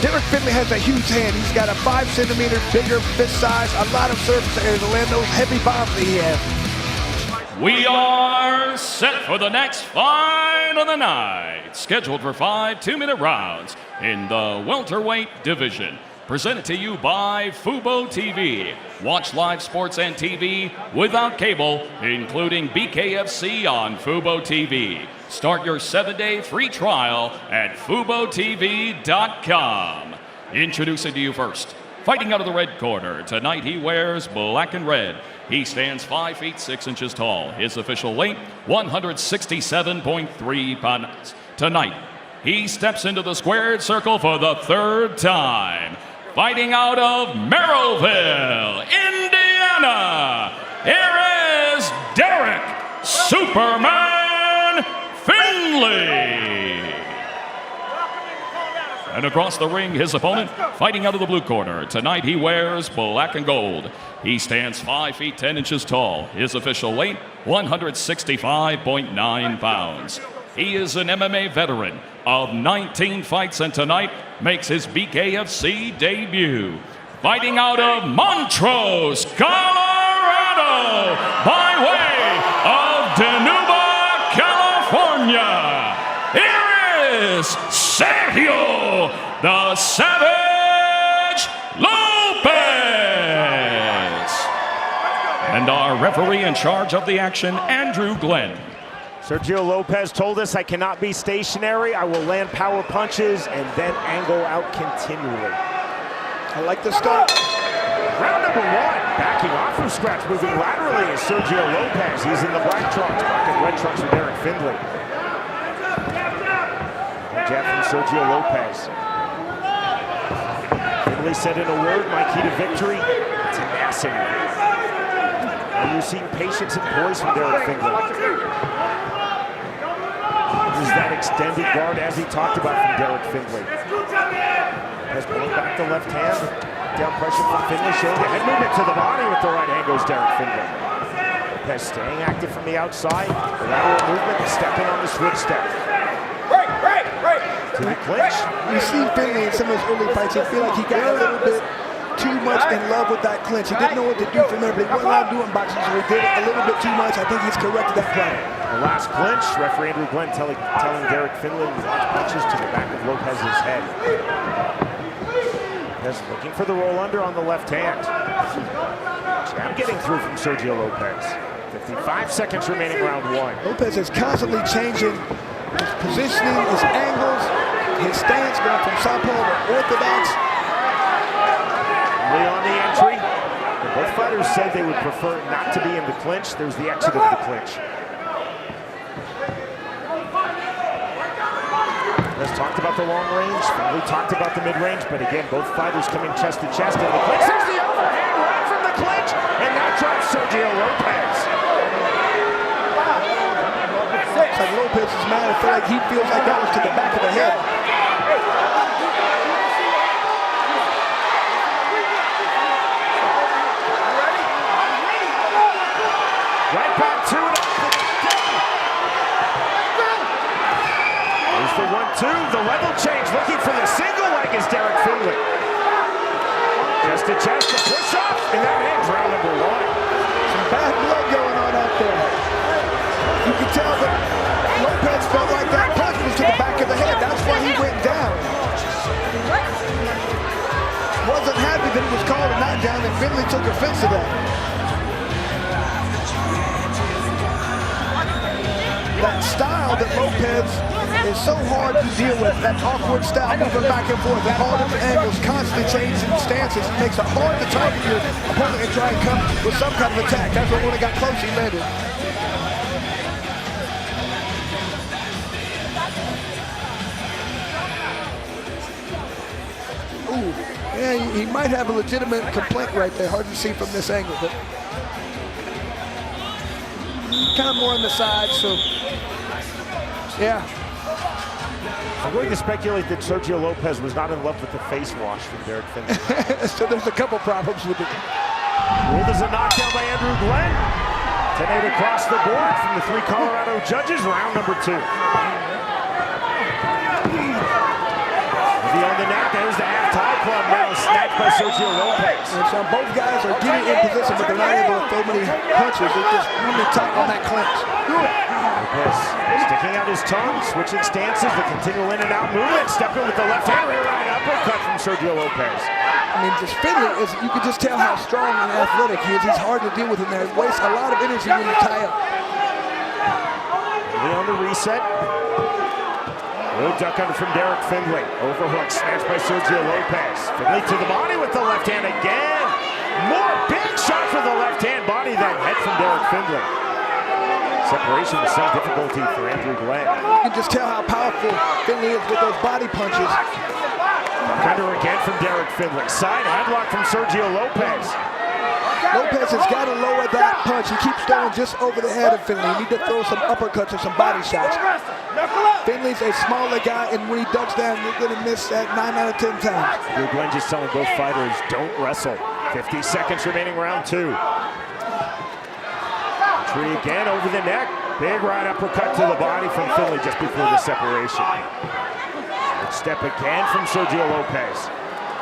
Derek Finley has a huge hand. He's got a 5 centimeter bigger fist size, a lot of surface area to land those heavy bombs that he has.
We are set for the next fight of the night, scheduled for 5 2-minute rounds in the welterweight division. Presented to you by Fubo TV. Watch live sports and TV without cable, including BKFC on Fubo TV. Start your 7-day free trial at FuboTV.com. Introducing to you first, fighting out of the red corner. Tonight he wears black and red. He stands 5 feet 6 inches tall. His official weight, 167.3 pounds. Tonight, he steps into the squared circle for the 3rd time. Fighting out of Merrillville, Indiana, here is Derek Superman Finley. And across the ring, his opponent, fighting out of the blue corner. Tonight he wears black and gold. He stands 5 feet 10 inches tall. His official weight, 165.9 pounds. He is an MMA veteran of 19 fights and tonight makes his BKFC debut. Fighting out of Montrose, Colorado, by way of Dinuba, California. Here is Sergio the Savage Lopez. And our referee in charge of the action, Andrew Glenn.
Sergio Lopez told us, I cannot be stationary. I will land power punches and then angle out continually.
I like the start.
Round number 1, backing off from scratch, moving laterally is Sergio Lopez. He's in the black trunks, back in red trunks with Derek Finley. Jab from Sergio Lopez. Finley said in a word, my key to victory, tenacity. And you're seeing patience and poise from Derek Finley. This is that extended guard as he talked about from Derek Finley. Has pulling back the left hand. Knockdown pressure from Finley, showing the head movement to the body with the right hand goes Derek Finley. Lopez staying active from the outside. The lateral movement, the step in on the switch step. To the clinch.
You see Finley in some of his early fights, I feel like he got a little bit too much in love with that clinch. He didn't know what to do from there, but he wasn't allowed to do in boxing, so he did it a little bit too much. I think he's corrected that problem.
The last clinch, referee Andrew Glenn telling Derek Finley to launch punches to the back of Lopez's head. Lopez looking for the roll under on the left hand. Jab getting through from Sergio Lopez. 55 seconds remaining, round one.
Lopez is constantly changing his positioning, his angles, his stance, going from southpaw to orthodox.
On the entry. And both fighters said they would prefer not to be in the clinch. There's the exit of the clinch. Let's talked about the long range. We talked about the mid-range, but again, both fighters coming chest to chest in the clinch. There's the overhand right from the clinch, and that drops Sergio Lopez.
Like Lopez is mad. I feel like he feels like that was to the back of the head.
Right back to it. There's the 1-2, the level change, looking for the single leg is Derek Finley. Chest to chest, the push off, and that ends round number one.
Some bad blood going on out there. You can tell that Lopez felt like that punch was to the back of the head. That's why he went down. Wasn't happy that it was called a knockdown, and Finley took offense to that. That style that Lopez is so hard to deal with, that awkward style, moving back and forth at all different angles, constantly changing stances, it makes it hard to target your opponent and try and come with some kind of attack. That's what when it got close, he landed. Ooh, yeah, he might have a legitimate complaint right there. Hard to see from this angle, but kind of more on the side, so yeah.
I'm going to speculate that Sergio Lopez was not in love with the face wash from Derek Finley.
So there's a couple problems with it.
Ruled as a knockdown by Andrew Glenn. 10-8 across the board from the three Colorado judges, round number two. On the neck, there's the half-tie club now, snatched by Sergio Lopez.
And so both guys are getting in position, but they're not able to throw many punches. They're just really tight on that clinch.
Lopez sticking out his tongue, switching stances, the continual in and out movement, stepping with the left hand, rear right uppercut from Sergio Lopez.
I mean, just Finley, you can just tell how strong and athletic he is. He's hard to deal with in there. He wastes a lot of energy when you tie up.
Finley on the reset. Little duck under from Derek Finley. Overhook snatched by Sergio Lopez. Finley to the body with the left hand again. More big shot for the left hand body, then head from Derek Finley. Separation with some difficulty for Andrew Glenn.
You can just tell how powerful Finley is with those body punches.
Under again from Derek Finley. Side headlock from Sergio Lopez.
Lopez has got to lower that punch. He keeps throwing just over the head of Finley. You need to throw some uppercuts or some body shots. Finley's a smaller guy, and when he ducks down, you're going to miss that 9 out of 10 times.
Andrew Glenn just telling both fighters, don't wrestle. 50 seconds remaining, round two. Tree again over the neck. Big right uppercut to the body from Finley just before the separation. Good step again from Sergio Lopez.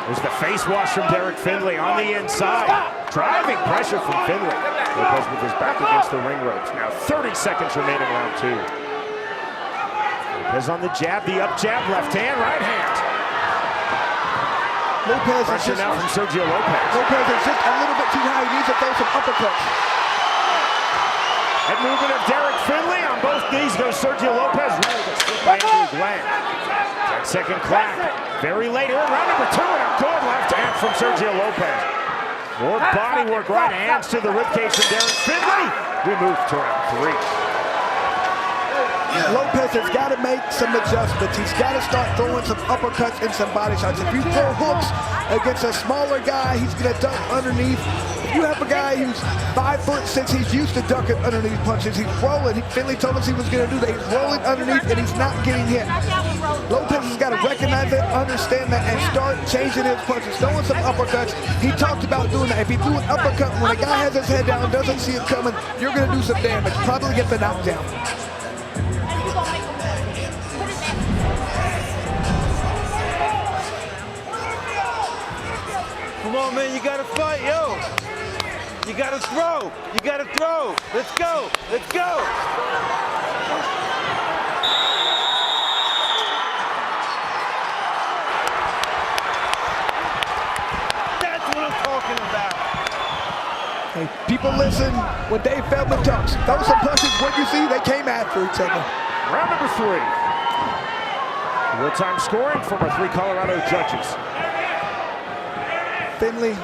There's the face wash from Derek Finley on the inside. Driving pressure from Finley. Lopez with his back against the ring ropes. Now 30 seconds remaining, round two. Lopez on the jab, the up jab, left hand, right hand.
Lopez
Pressure
is just,
now from Sergio Lopez.
Lopez is just a little bit too high. He needs to throw some uppercuts.
Head movement of Derek Finley. On both knees goes Sergio Lopez. Right to slip by Andrew Glenn. 10-second clap. Very late here in round number two, and a good left hand from Sergio Lopez. More body work, right hands to the ribcage from Derek Finley. We move to round three.
Lopez has got to make some adjustments. He's got to start throwing some uppercuts and some body shots. If you throw hooks against a smaller guy, he's going to duck underneath. If you have a guy who's 5'6", he's used to ducking underneath punches. He's rolling. Finley told us he was going to do that. He's rolling underneath, and he's not getting hit. Lopez is has got to recognize it, understand that, and start changing his punches. Throwing some uppercuts. He talked about doing that. If he threw an uppercut when a guy has his head down, doesn't see it coming, you're going to do some damage. Probably get the knockdown.
Come on, man, you gotta fight, yo. You gotta throw. You gotta throw. Let's go. Let's go. That's what I'm talking about.
Hey, people listen when Dave Feldman talks. Those some punches, what you see, they came after each other.
Round number 3. Real-time scoring from our 3 Colorado judges.
Findley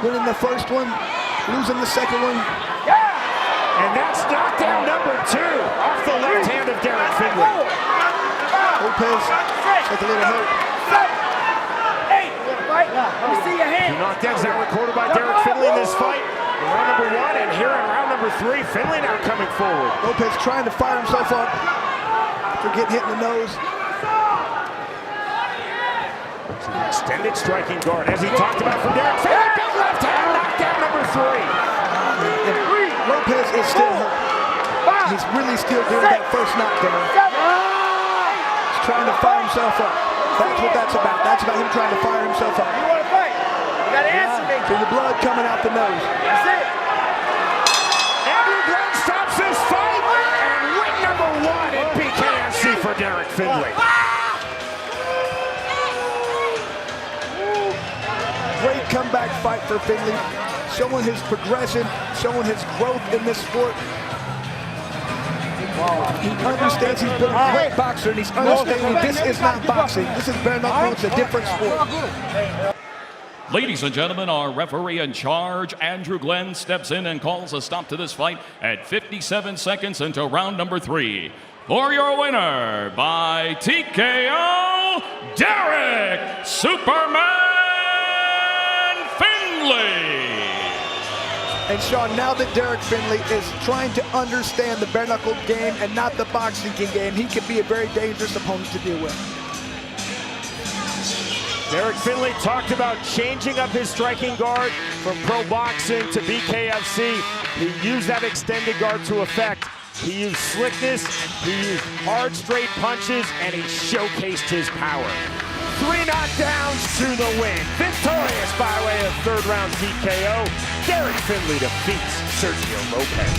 winning the first one, losing the second one.
And that's knockdown number 2 off the left hand of Derek Findley.
Lopez with a little hurt.
Let me see your hand.
2 knockdowns now recorded by Derek Findley in this fight. In round number 1, and here in round number 3, Findley now coming forward.
Lopez trying to fire himself up after getting hit in the nose.
Extended striking guard, as he talked about from Derek Findley. Big left hand, knockdown number 3.
Lopez is still hurt. He's really still doing that first knockdown. He's trying to fire himself up. That's what that's about. That's about him trying to fire himself up.
You wanna fight? You gotta answer me.
See the blood coming out the nose.
That's it.
Andrew Glenn stops this fight, and win number 1 in BKFC for Derek Findley.
Great comeback fight for Findley, showing his progression, showing his growth in this sport. He understands he's been a great boxer, and he's understanding this is not boxing. This is bare knuckle. It's a different sport.
Ladies and gentlemen, our referee in charge, Andrew Glenn, steps in and calls a stop to this fight at 57 seconds into round number 3. For your winner by TKO, Derek Superman Findley.
And Sean, now that Derek Findley is trying to understand the bare knuckle game and not the boxing game, he can be a very dangerous opponent to deal with.
Derek Findley talked about changing up his striking guard from pro boxing to BKFC. He used that extended guard to effect. He used slickness, he used hard, straight punches, and he showcased his power. 3 knockdowns to the win. Victorious by way of 3rd round TKO, Derek Findley defeats Sergio Lopez.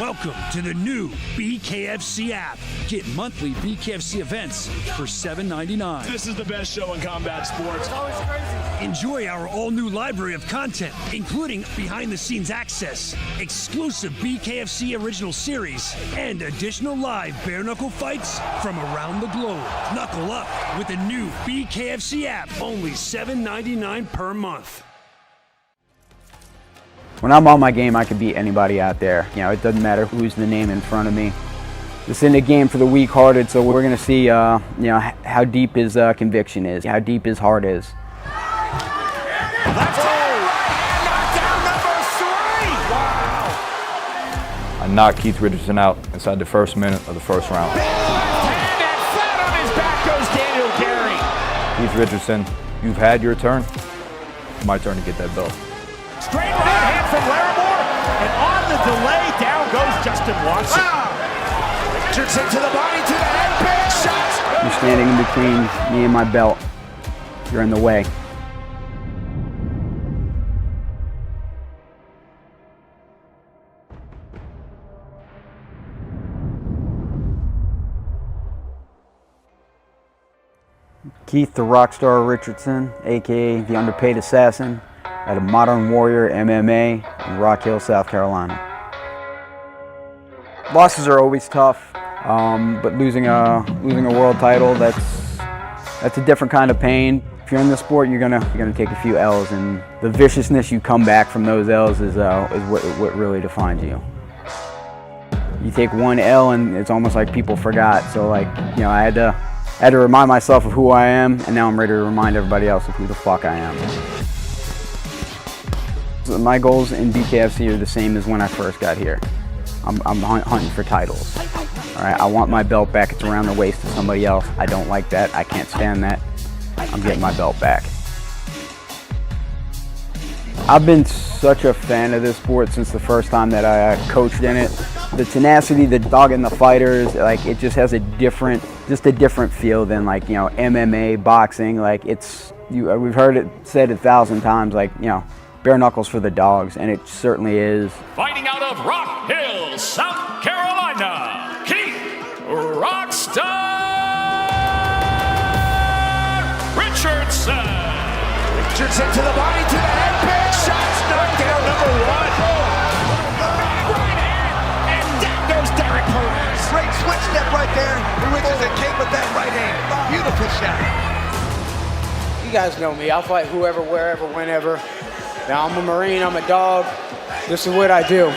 Welcome to the new BKFC app. Get monthly BKFC events for $7.99.
This is the best show in combat sports.
Enjoy our all-new library of content, including behind-the-scenes access, exclusive BKFC original series, and additional live bare-knuckle fights from around the globe. Knuckle up with the new BKFC app, only $7.99 per month.
When I'm on my game, I can beat anybody out there. You know, it doesn't matter who's the name in front of me. This isn't a game for the weak-hearted, so we're going to see, you know, how deep his conviction is, how deep his heart is.
Left hand, knockdown number 3. Wow.
I knocked Keith Richardson out inside the first minute of the first round.
Big left hand, and flat on his back goes Daniel Gary.
Keith Richardson, you've had your turn. My turn to get that belt.
Straight right hand from Larrimore, and on the delay, down goes Justin Watson. Richardson to the body, to the head, big shots.
You're standing in between me and my belt. You're in the way. Keith the Rockstar Richardson, aka the Underpaid Assassin, out of Modern Warrior MMA in Rock Hill, South Carolina. Losses are always tough, but losing a world title, that's a different kind of pain. If you're in the sport, you're gonna take a few L's, and the viciousness you come back from those L's is what really defines you. You take one L, and it's almost like people forgot. So, like, you know, I had to remind myself of who I am, and now I'm ready to remind everybody else of who the fuck I am. My goals in BKFC are the same as when I first got here. I'm hunting for titles. All right, I want my belt back. It's around the waist of somebody else. I don't like that. I can't stand that. I'm getting my belt back. I've been such a fan of this sport since the first time that I coached in it. The tenacity, the dog and the fighters, like it just has a different feel than like, you know, MMA, boxing. Like we've heard it said 1,000 times, like, you know, bare knuckles for the dogs, and it certainly is.
Fighting out of Rock Hill, South Carolina, Keith Rockstar Richardson.
Richardson to the body, to the head, big shots, knocked down number 1. Right hand, and down goes Derek Perez.
Great switch step right there. Richardson came with that right hand. Beautiful shot.
You guys know me. I'll fight whoever, wherever, whenever. Now, I'm a Marine, I'm a dog. This is what I do.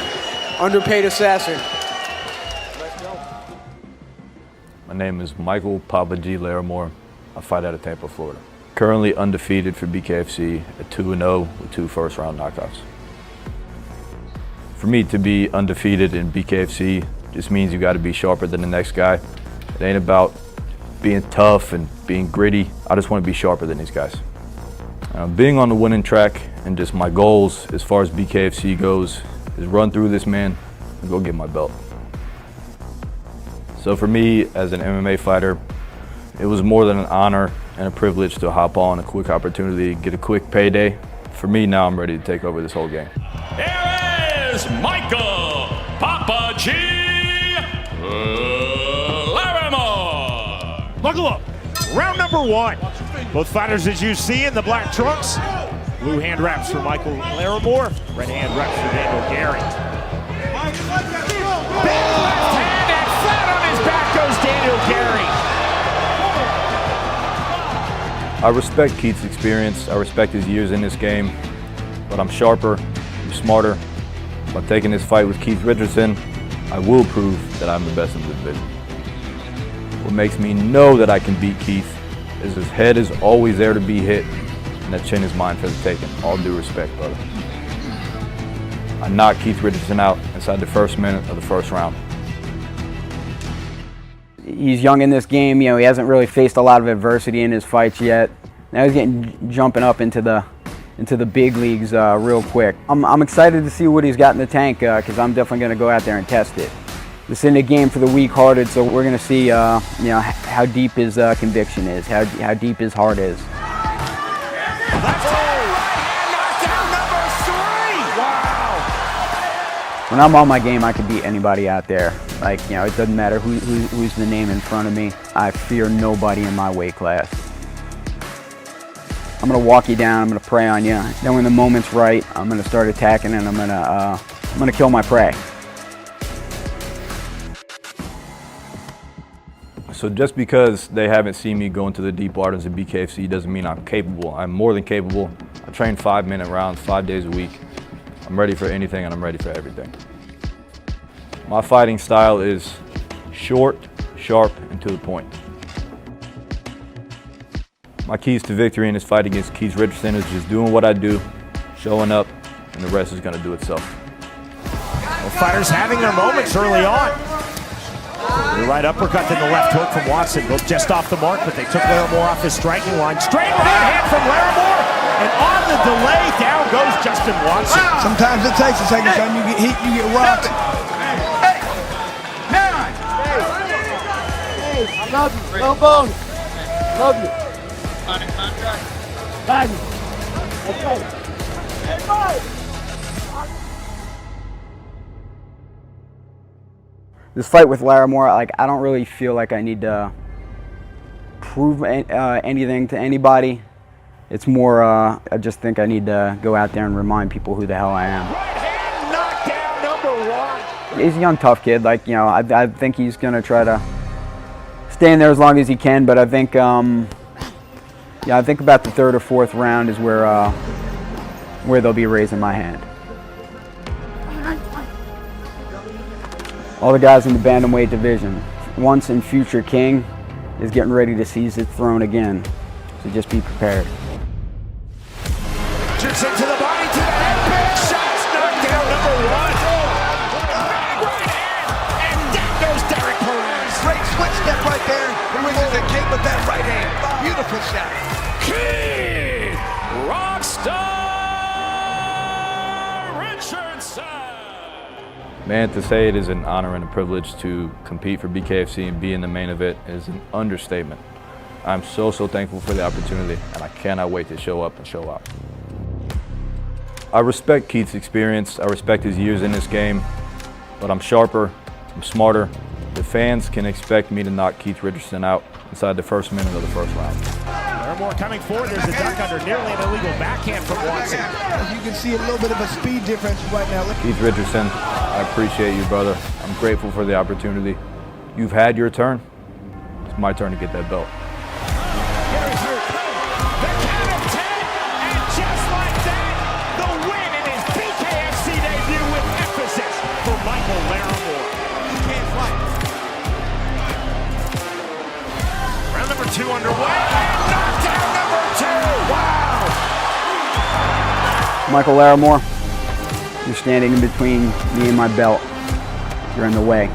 Underpaid assassin. Let's go.
My name is Michael Papa G. Larrimore. I fight out of Tampa, Florida. Currently undefeated for BKFC at 2-0 with 2 first-round knockouts. For me to be undefeated in BKFC just means you got to be sharper than the next guy. It ain't about being tough and being gritty. I just want to be sharper than these guys. Being on the winning track and just my goals as far as BKFC goes is run through this man and go get my belt. So for me as an MMA fighter, it was more than an honor and a privilege to hop on a quick opportunity, get a quick payday. For me now, I'm ready to take over this whole game.
Here is Michael Papa G. Larrimore.
Buckle up. Round number 1. Both fighters, as you see, in the black trunks. Blue hand wraps for Michael Larrimore. Red hand wraps for Daniel Gary. Big left hand, and flat on his back goes Daniel Gary.
I respect Keith's experience. I respect his years in this game, but I'm sharper, I'm smarter. By taking this fight with Keith Richardson, I will prove that I'm the best in the division. What makes me know that I can beat Keith is his head is always there to be hit, and that chin is mine for the taking. All due respect, brother. I knocked Keith Richardson out inside the first minute of the first round.
He's young in this game, you know, he hasn't really faced a lot of adversity in his fights yet. Now he's jumping up into the big leagues real quick. I'm excited to see what he's got in the tank because I'm definitely going to go out there and test it. This isn't a game for the weak-hearted, so we're going to see, you know, how deep his conviction is, how deep his heart is. When I'm on my game, I can beat anybody out there. Like, you know, it doesn't matter who's the name in front of me. I fear nobody in my weight class. I'm gonna walk you down. I'm gonna prey on you. Then when the moment's right, I'm gonna start attacking, and I'm gonna kill my prey.
So just because they haven't seen me go into the deep waters of BKFC doesn't mean I'm capable. I'm more than capable. I train 5-minute rounds 5 days a week. I'm ready for anything and I'm ready for everything. My fighting style is short, sharp, and to the point. My keys to victory in this fight against Keith Richardson is just doing what I do, showing up, and the rest is going to do itself.
Well, fighters having their moments early on. The right uppercut, then the left hook from Watson. Both just off the mark, but they took Larrimore off his striking line. Straight right hand from Larrimore, and on the delay, down goes Justin Watson.
Sometimes it takes a second time. You get hit, you get rocked.
I love you. No bone. Love you. Signing contract. Signing. Okay. Hey, bye.
This fight with Larrimore, like, I don't really feel like I need to prove anything to anybody. It's more, I just think I need to go out there and remind people who the hell I am.
Right hand knockdown number 1.
He's a young, tough kid. Like, you know, I think he's gonna try to stay in there as long as he can. But I think, yeah, I think about the 3rd or 4th round is where they'll be raising my hand. All the guys in the bantamweight division, once and future king, is getting ready to seize his throne again. So just be prepared.
Richardson to the body, to the head, big
switch step right there. He raises the cape with that right hand. Beautiful shot.
Keith Rockstar Richardson.
Man, to say it is an honor and a privilege to compete for BKFC and be in the main event is an understatement. I'm so thankful for the opportunity, and I cannot wait to show up and show out. I respect Keith's experience, I respect his years in this game, but I'm sharper, I'm smarter. The fans can expect me to knock Keith Richardson out inside the first minute of the first round.
Larrimore coming forward, there's a duck under, nearly an illegal backhand from Watson.
You can see a little bit of a speed difference right now.
Keith Richardson, I appreciate you, brother. I'm grateful for the opportunity. You've had your turn. It's my turn to get that belt.
Gary's hurt. The count of 10, and just like that, the win in his BKFC debut with emphasis for Michael Larrimore.
He can't fight.
Round number 2 underway, and knockdown number 2. Wow!
Michael Larrimore, you're standing in between me and my belt. You're in the way.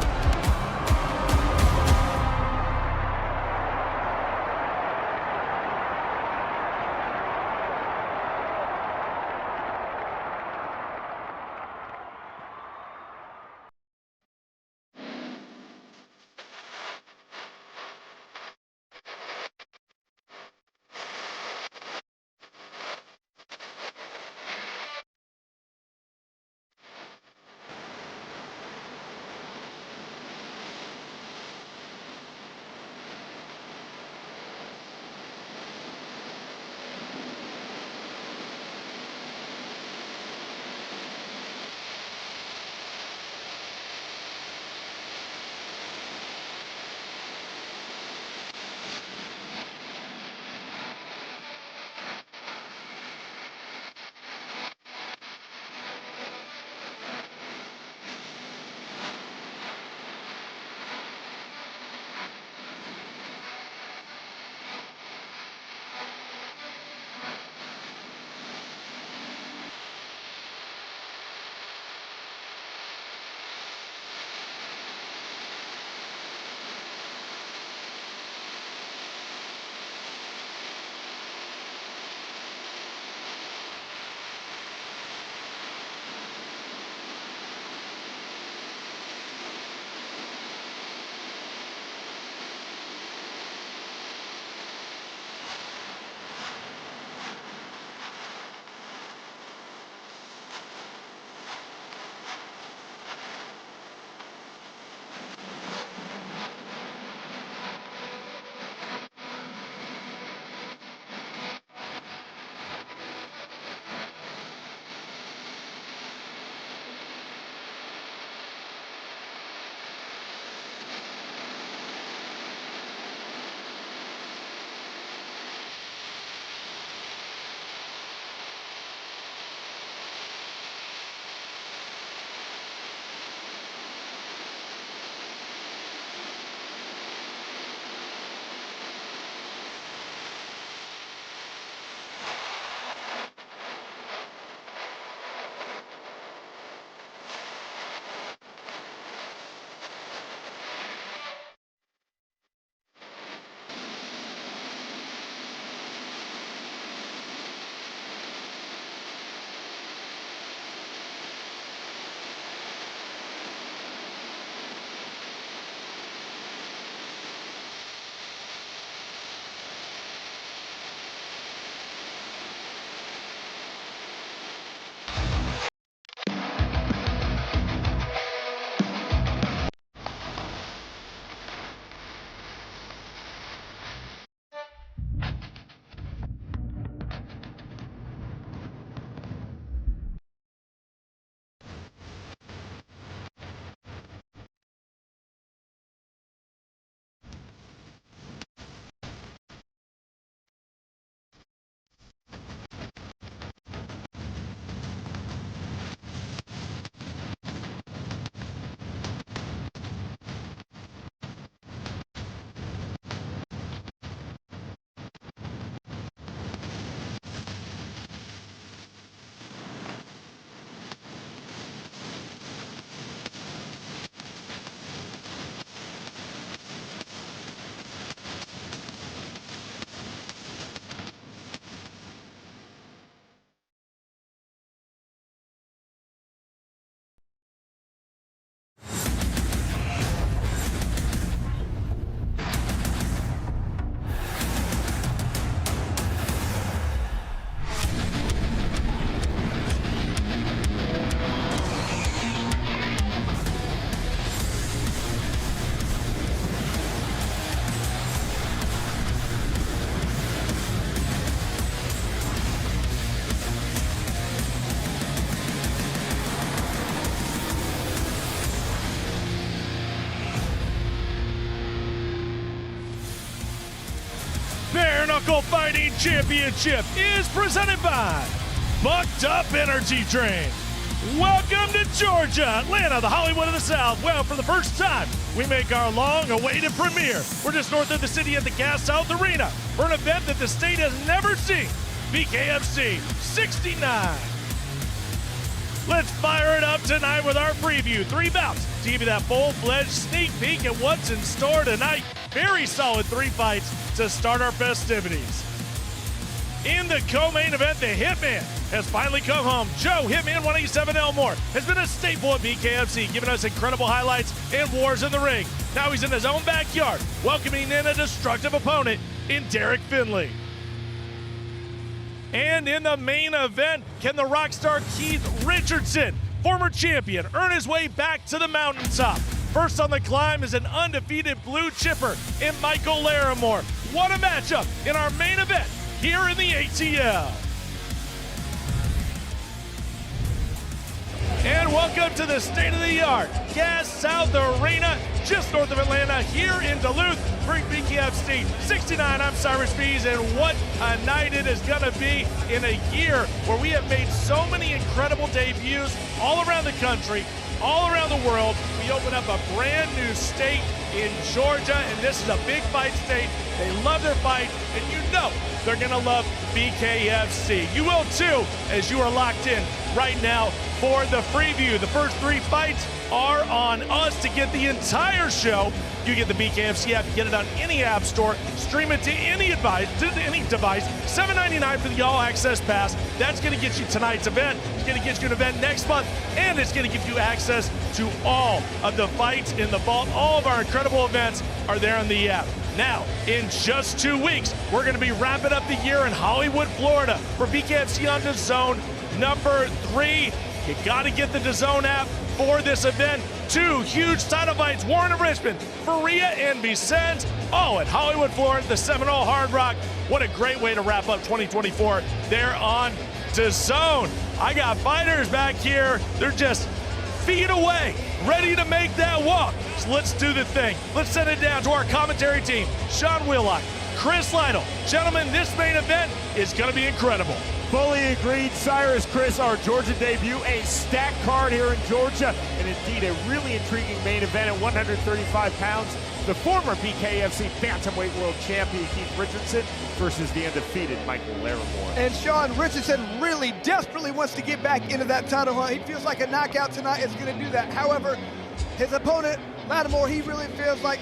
Knuckle Fighting Championship is presented by Bucked Up Energy Drink. Welcome to Georgia, Atlanta, the Hollywood of the South. Well, for the first time, we make our long-awaited premiere. We're just north of the city at the Gas South Arena for an event that the state has never seen, BKFC 69. Let's fire it up tonight with our preview. 3 bouts to give you that full-fledged sneak peek at what's in store tonight. Very solid 3 fights to start our festivities. In the co-main event, the Hitman has finally come home. Joe Hitman 187 Elmore has been a staple at BKFC, giving us incredible highlights and wars in the ring. Now he's in his own backyard, welcoming in a destructive opponent in Derek Findley. And in the main event, can the Rockstar Keith Richardson, former champion, earn his way back to the mountaintop? First on the climb is an undefeated blue chipper in Michael Larrimore. What a matchup in our main event here in the ATL. And welcome to the state-of-the-art Gas South Arena, just north of Atlanta, here in Duluth, for BKFC 69. I'm Cyrus Bees, and what a night it is gonna be in a year where we have made so many incredible debuts all around the country, all around the world. We open up a brand new state in Georgia, and this is a big fight state. They love their fight, and you know they're gonna love BKFC. You will too, as you are locked in right now for the preview. The first 3 fights are on us to get the entire show. You get the BKFC app, you get it on any app store, stream it to any device, $7.99 for the All Access Pass. That's gonna get you tonight's event, it's gonna get you an event next month, and it's gonna give you access to all of the fights in the vault. All of our incredible events are there on the app. Now, in just 2 weeks, we're gonna be wrapping up the year in Hollywood, Florida for BKFC on DAZN number 3. You gotta get the DAZN app for this event. 2 huge title fights, Warren and Richmond, Faria and Vicente, all at Hollywood, Florida, the Seminole Hard Rock. What a great way to wrap up 2024 there on DAZN. I got fighters back here. They're just feet away, ready to make that walk. So let's do the thing. Let's send it down to our commentary team. Sean Wheelock, Chris Lytle. Gentlemen, this main event is gonna be incredible.
Fully agreed, Cyrus. Chris, our Georgia debut, a stacked card here in Georgia, and indeed a really intriguing main event at 135 pounds. The former BKFC bantamweight world champion Keith Richardson versus the undefeated Michael Larrimore.
And Sean, Richardson really desperately wants to get back into that title hunt. He feels like a knockout tonight is going to do that. However, his opponent, Larrimore, he really feels like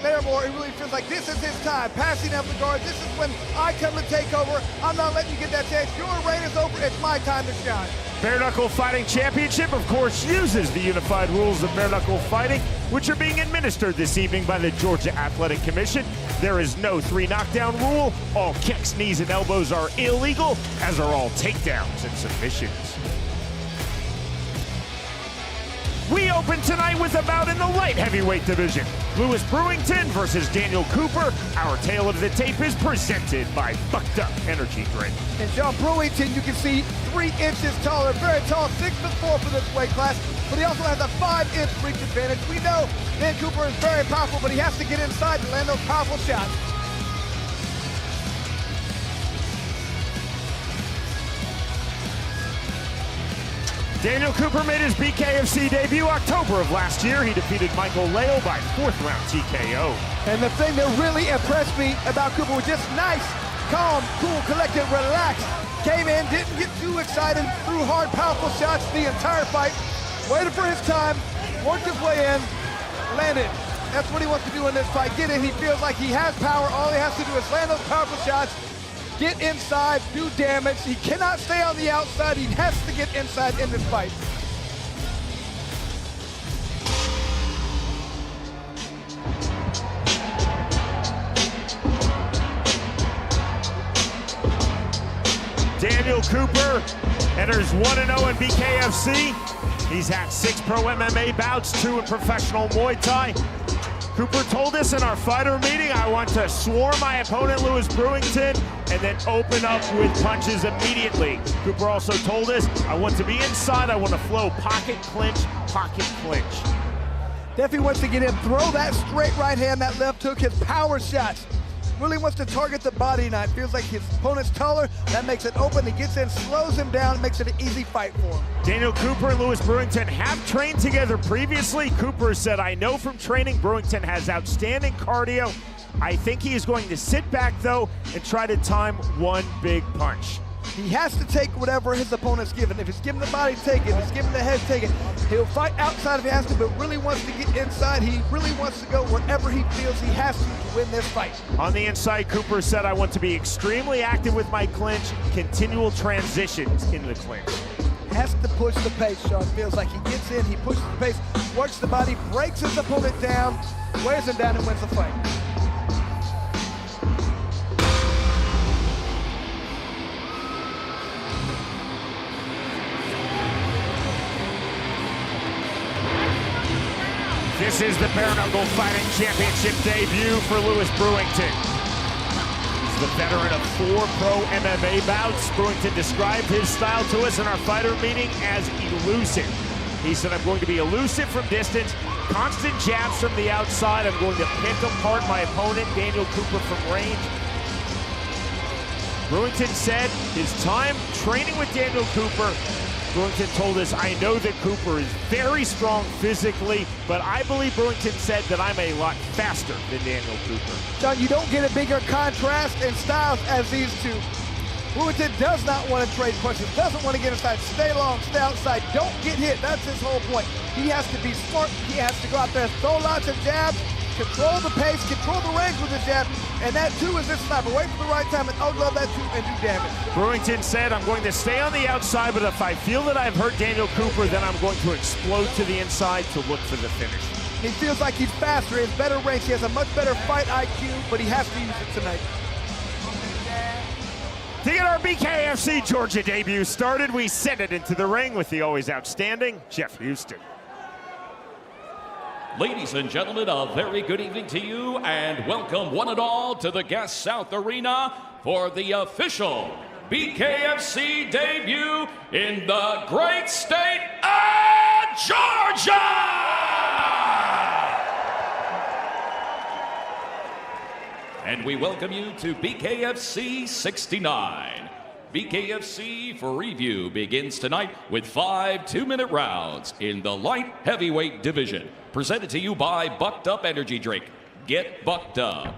this is his time, passing up the guard. This is when I come to take over. I'm not letting you get that chance. Your reign is over. It's my time to shine.
Bare Knuckle Fighting Championship, of course, uses the unified rules of bare knuckle fighting, which are being administered this evening by the Georgia Athletic Commission. There is no 3 knockdown rule. All kicks, knees, and elbows are illegal, as are all takedowns and submissions. We open tonight with a bout in the light heavyweight division. Lewis Brewington versus Daniel Cooper. Our tale of the tape is presented by Bucked Up Energy Drink.
And John Brewington, you can see 3 inches taller, very tall, 6'4" for this weight class, but he also has a 5-inch reach advantage. We know Dan Cooper is very powerful, but he has to get inside to land those powerful shots.
Daniel Cooper made his BKFC debut October of last year. He defeated Michael Leo by 4th round TKO.
And the thing that really impressed me about Cooper was just nice, calm, cool, collected, relaxed. Came in, didn't get too excited, threw hard, powerful shots the entire fight, waited for his time, worked his way in, landed. That's what he wants to do in this fight. Get in, he feels like he has power. All he has to do is land those powerful shots, get inside, do damage. He cannot stay on the outside. He has to get inside in this fight.
Daniel Cooper enters 1-0 in BKFC. He's had 6 pro MMA bouts, 2 in professional Muay Thai. Cooper told us in our fighter meeting, I want to swarm my opponent, Lewis Brewington, and then open up with punches immediately. Cooper also told us, I want to be inside, I want to flow pocket clinch, pocket clinch.
Definitely wants to get in, throw that straight right hand, that left hook, his power shots. really wants to target the body tonight. Feels like his opponent's taller. That makes it open. He gets in, slows him down, makes it an easy fight for him.
Daniel Cooper and Lewis Brewington have trained together previously. Cooper said, I know from training Brewington has outstanding cardio. I think he is going to sit back, though, and try to time one big punch.
He has to take whatever his opponent's given. If he's given the body, take it. If he's given the head, take it. He'll fight outside if he has to, but really wants to get inside. He really wants to go wherever he feels he has to win this fight.
On the inside, Cooper said, I want to be extremely active with my clinch, continual transitions in the clinch.
Has to push the pace, Sean. Feels like he gets in, he pushes the pace, works the body, breaks his opponent down, wears him down, and wins the fight.
This is the Bare Knuckle Fighting Championship debut for Lewis Brewington. He's the veteran of 4 pro MMA bouts. Brewington described his style to us in our fighter meeting as elusive. He said, I'm going to be elusive from distance, constant jabs from the outside. I'm going to pick apart my opponent, Daniel Cooper, from range. Brewington said his time training with Daniel Cooper, Brewington told us, I know that Cooper is very strong physically, but I believe Brewington said that I'm a lot faster than Daniel Cooper.
John, you don't get a bigger contrast in styles as these two. Brewington does not want to trade punches, doesn't want to get inside, stay long, stay outside, don't get hit. That's his whole point. He has to be smart, he has to go out there, throw lots of jabs, control the pace, control the range with the jab, and that too is this sniper. Wait for the right time and outglove that too and do damage.
Brewington said, I'm going to stay on the outside, but if I feel that I've hurt Daniel Cooper, then I'm going to explode to the inside to look for the finish.
He feels like he's faster, he has better range, he has a much better fight IQ, but he has to use it tonight.
To get our BKFC Georgia debut started, we send it into the ring with the always outstanding Jeff Houston.
Ladies and gentlemen, a very good evening to you, and welcome one and all to the Gas South Arena for the official BKFC debut in the great state of Georgia! And we welcome you to BKFC 69. BKFC for review begins tonight with 5 2-minute rounds in the light heavyweight division. Presented to you by Bucked Up Energy Drink. Get bucked up.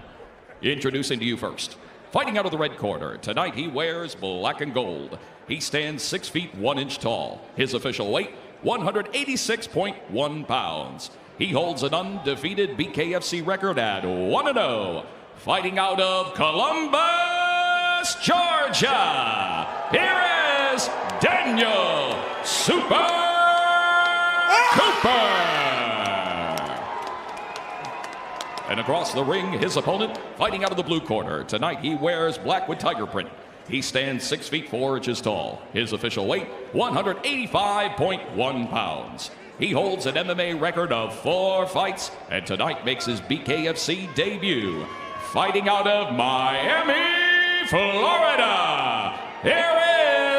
Introducing to you first. Fighting out of the red corner, tonight he wears black and gold. He stands 6 feet 1 inch tall. His official weight, 186.1 pounds. He holds an undefeated BKFC record at 1-0. Fighting out of Columbus, Georgia, here is Daniel Super Cooper. And across the ring, his opponent, fighting out of the blue corner. Tonight he wears black with tiger print. He stands 6 feet 4 inches tall. His official weight, 185.1 pounds. He holds an MMA record of 4 fights, and tonight makes his BKFC debut. Fighting out of Miami, Florida, here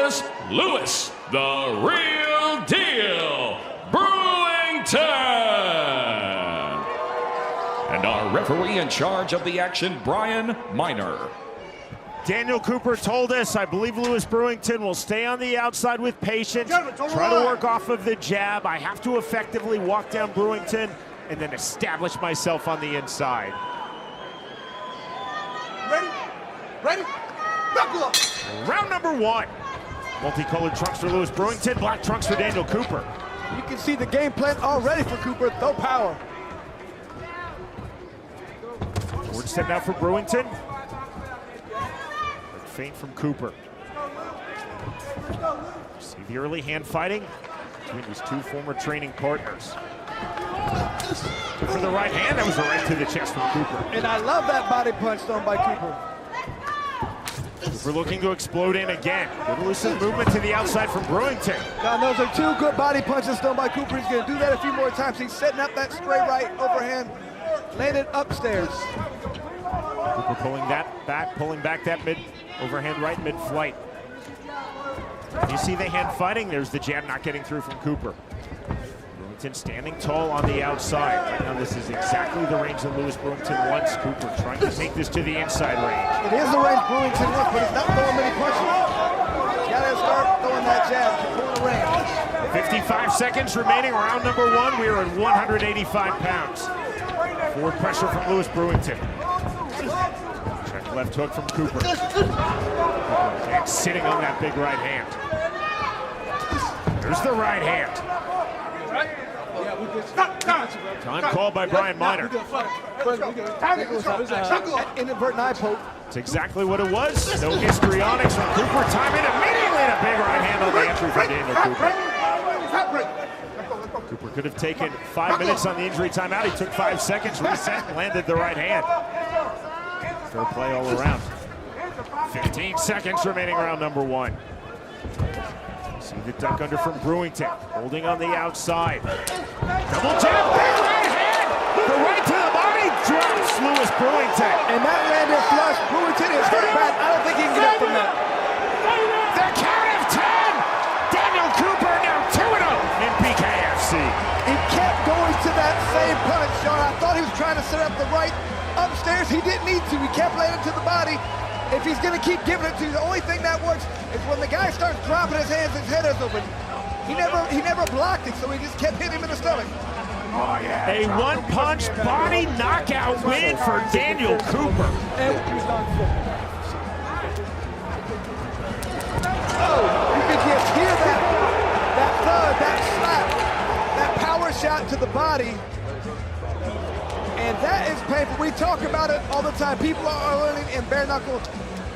is Lewis, the real deal, Brewington. And our referee in charge of the action, Brian Miner.
Daniel Cooper told us, I believe Lewis Brewington will stay on the outside with patience, try to work off of the jab. I have to effectively walk down Brewington and then establish myself on the inside.
Ready? Ready? Knuckle up!
Round number 1. Multicolored trunks for Lewis Brewington, black trunks for Daniel Cooper.
You can see the game plan already for Cooper, throw power.
Forward step now for Brewington. Feint from Cooper. See the early hand fighting between these 2 former training partners. For the right hand, that was a right to the chest from Cooper.
And I love that body punch thrown by Cooper.
Cooper looking to explode in again. Good elusive movement to the outside from Brewington.
Now those are 2 good body punches thrown by Cooper. He's gonna do that a few more times. He's setting up that straight right overhand, landed upstairs.
Cooper pulling back that overhand right mid-flight. You see the hand fighting, there's the jab not getting through from Cooper. Brewington standing tall on the outside. Right now, this is exactly the range that Lewis Brewington wants. Cooper trying to take this to the inside range.
It is the range Brewington wants, but he's not throwing many punches. He's got to start throwing that jab to pull the range.
55 seconds remaining, round number 1. We are at 185 pounds. Forward pressure from Lewis Brewington. Check left hook from Cooper. And sitting on that big right hand. There's the right hand. Time called by Brian Miner.
Inadvertent eye poke.
It's exactly what it was. No histrionics from Cooper. Timing immediately, and a big right hand on the entry from Daniel Cooper. Cooper could have taken 5 minutes on the injury timeout. He took 5 seconds, reset, and landed the right hand. Fair play all around. 15 seconds remaining, round number 1. See the duck under from Brewington, holding on the outside. Double jab, big right hand! The right to the body drops Lewis Brewington.
And that landed flush. Brewington is hurt bad. I don't think he can get up from that.
The count of 10! Daniel Cooper now 2-0 in BKFC.
He kept going to that same punch, Sean. I thought he was trying to set up the right upstairs. He didn't need to. He kept landing to the body. If he's going to keep giving it to you, the only thing that works is when the guy starts dropping his hands, his head is open. He never blocked it, so he just kept hitting him in the stomach.
Oh, yeah. A one-punch body knockout win for Daniel Cooper.
Oh, you could just hear that thud, that slap, that power shot to the body. And that is painful. We talk about it all the time. People are learning in bare knuckle.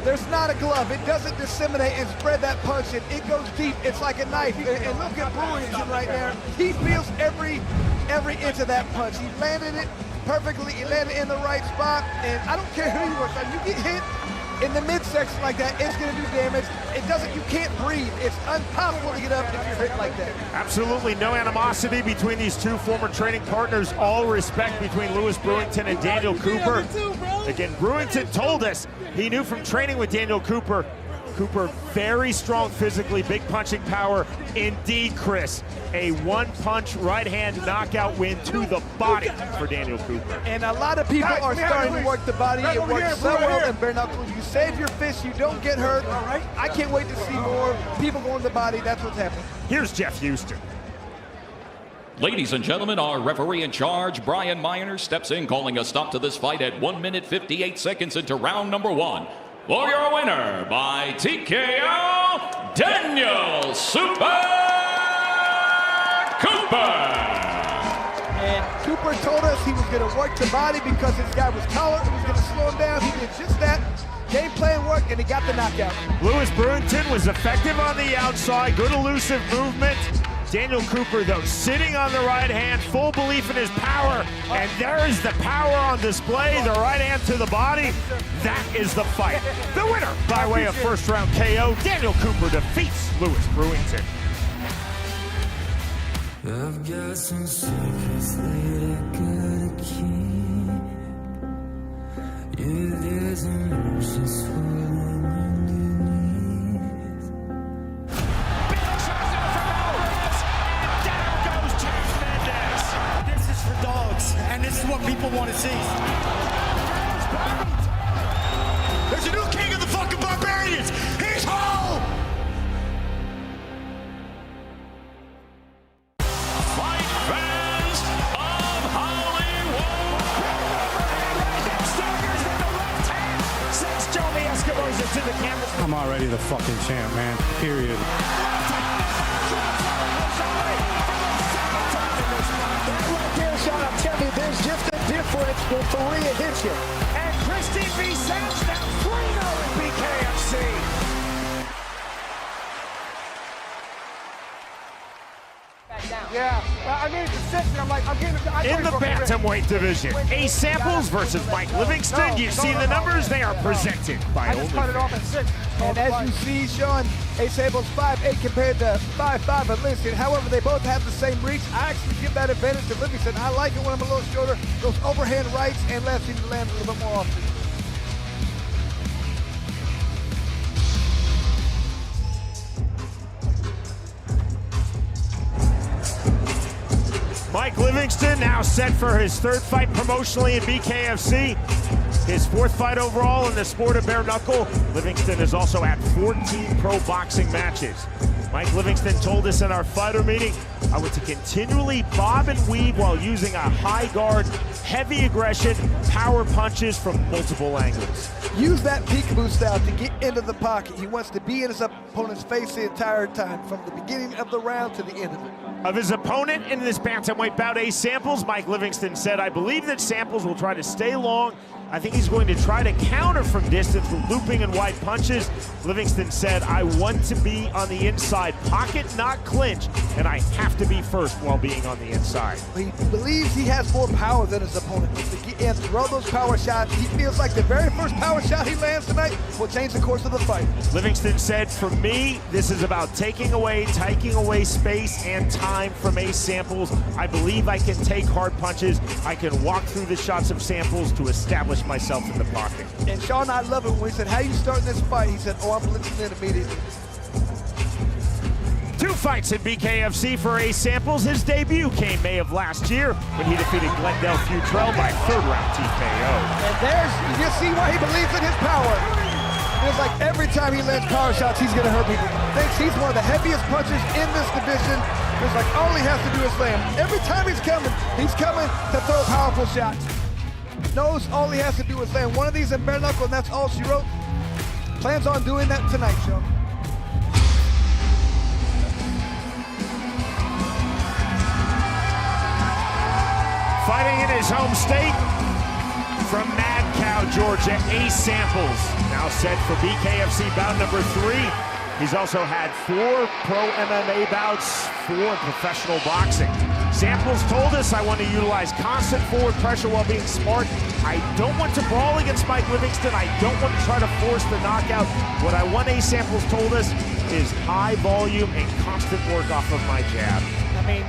There's not a glove. It doesn't disseminate and spread that punch. It goes deep. It's like a knife. And look at Brewington right there. He feels every inch of that punch. He landed it perfectly. He landed in the right spot. And I don't care who you are. You get hit in the midsection like that, it's going to do damage. You can't breathe. It's impossible to get up if you're hit like that.
Absolutely no animosity between these two former training partners. All respect between Lewis Brewington and Daniel Cooper. Again, Brewington told us he knew from training with Daniel Cooper. Cooper very strong physically, big punching power. Indeed, Chris, a one-punch right-hand knockout win to the body for Daniel Cooper.
And a lot of people are starting to work the body. It works so well in bare knuckles. You save your fist, you don't get hurt. I can't wait to see more people going to the body. That's what's happening.
Here's Jeff Houston.
Ladies and gentlemen, our referee in charge, Brian Miner, steps in, calling a stop to this fight at 1 minute 58 seconds into round number 1. For your winner by TKO, Daniel Super Cooper.
And Cooper told us he was going to work the body because his guy was taller. He was going to slow him down. He did just that. Game plan worked, and he got the knockout.
Lewis Brewington was effective on the outside, good elusive movement. Daniel Cooper, though, sitting on the right hand, full belief in his power, and there is the power on display, the right hand to the body. That is the fight. The winner, by way of first-round KO, Daniel Cooper defeats Lewis Brewington.
I've got some secrets that I gotta keep. Yeah, there's emotions swirling underneath.
This is for dogs, and this is what people want to see. There's a new king of the fucking barbarians. He's home.
Fight fans of Hollywood.
Sends Johnny Escobar to the camera.
I'm already the fucking champ, man. Period.
Sean, I'm telling you, there's just a difference when Faria hits you.
And Christine B. Sands now 3-0 in BKFC.
Yeah, I mean, consistent. I'm getting
In the bantamweight division, Ace Samples versus Mike Livingston. You see the numbers, they are presented by
I just cut it off at 6. And as you see, Sean, Ace Samples 5'8" compared to 5'5" at Livingston. However, they both have the same reach. I actually give that advantage to Livingston. I like it when I'm a little shorter. Those overhand rights and lefts seem to land a little bit more often.
Livingston now set for his third fight promotionally in BKFC. His fourth fight overall in the sport of bare knuckle. Livingston is also at 14 pro boxing matches. Mike Livingston told us in our fighter meeting, I want to continually bob and weave while using a high guard, heavy aggression, power punches from multiple angles.
Use that peekaboo style to get into the pocket. He wants to be in his opponent's face the entire time, from the beginning of the round to the end of it.
Of his opponent in this bantamweight bout, Ace Samples, Mike Livingston said, I believe that Samples will try to stay long. I think he's going to try to counter from distance with looping and wide punches. Livingston said, I want to be on the inside pocket, not clinch, and I have to be first while being on the inside.
He believes he has more power than his opponent. To get in, throw those power shots. He feels like the very first power shot he lands tonight will change the course of the fight.
Livingston said, for me, this is about taking away space and time from Ace Samples. I believe I can take hard punches. I can walk through the shots of Samples to establish myself in the pocket.
And Sean, I love it when he said, how you starting this fight? He said, oh, I'm blitzing in immediately.
2 fights in BKFC for Ace Samples. His debut came May of last year when he defeated Glendale Futrell by 3rd round TKO.
And there's, you see why he believes in his power. It's like every time he lands power shots, he's gonna hurt people. Thinks he's one of the heaviest punchers in this division. It's like all he has to do is land. Every time he's coming to throw powerful shots. Knows all he has to do is land one of these in bare knuckle, and that's all she wrote. Plans on doing that tonight, Sean.
Fighting in his home state from Mad Cow, Georgia, Ace Samples. Now set for BKFC bout number 3. He's also had 4 pro MMA bouts, 4 professional boxing. Samples told us, I want to utilize constant forward pressure while being smart. I don't want to brawl against Mike Livingston. I don't want to try to force the knockout. What I want, Ace Samples told us, is high volume and constant work off of my jab.
I mean,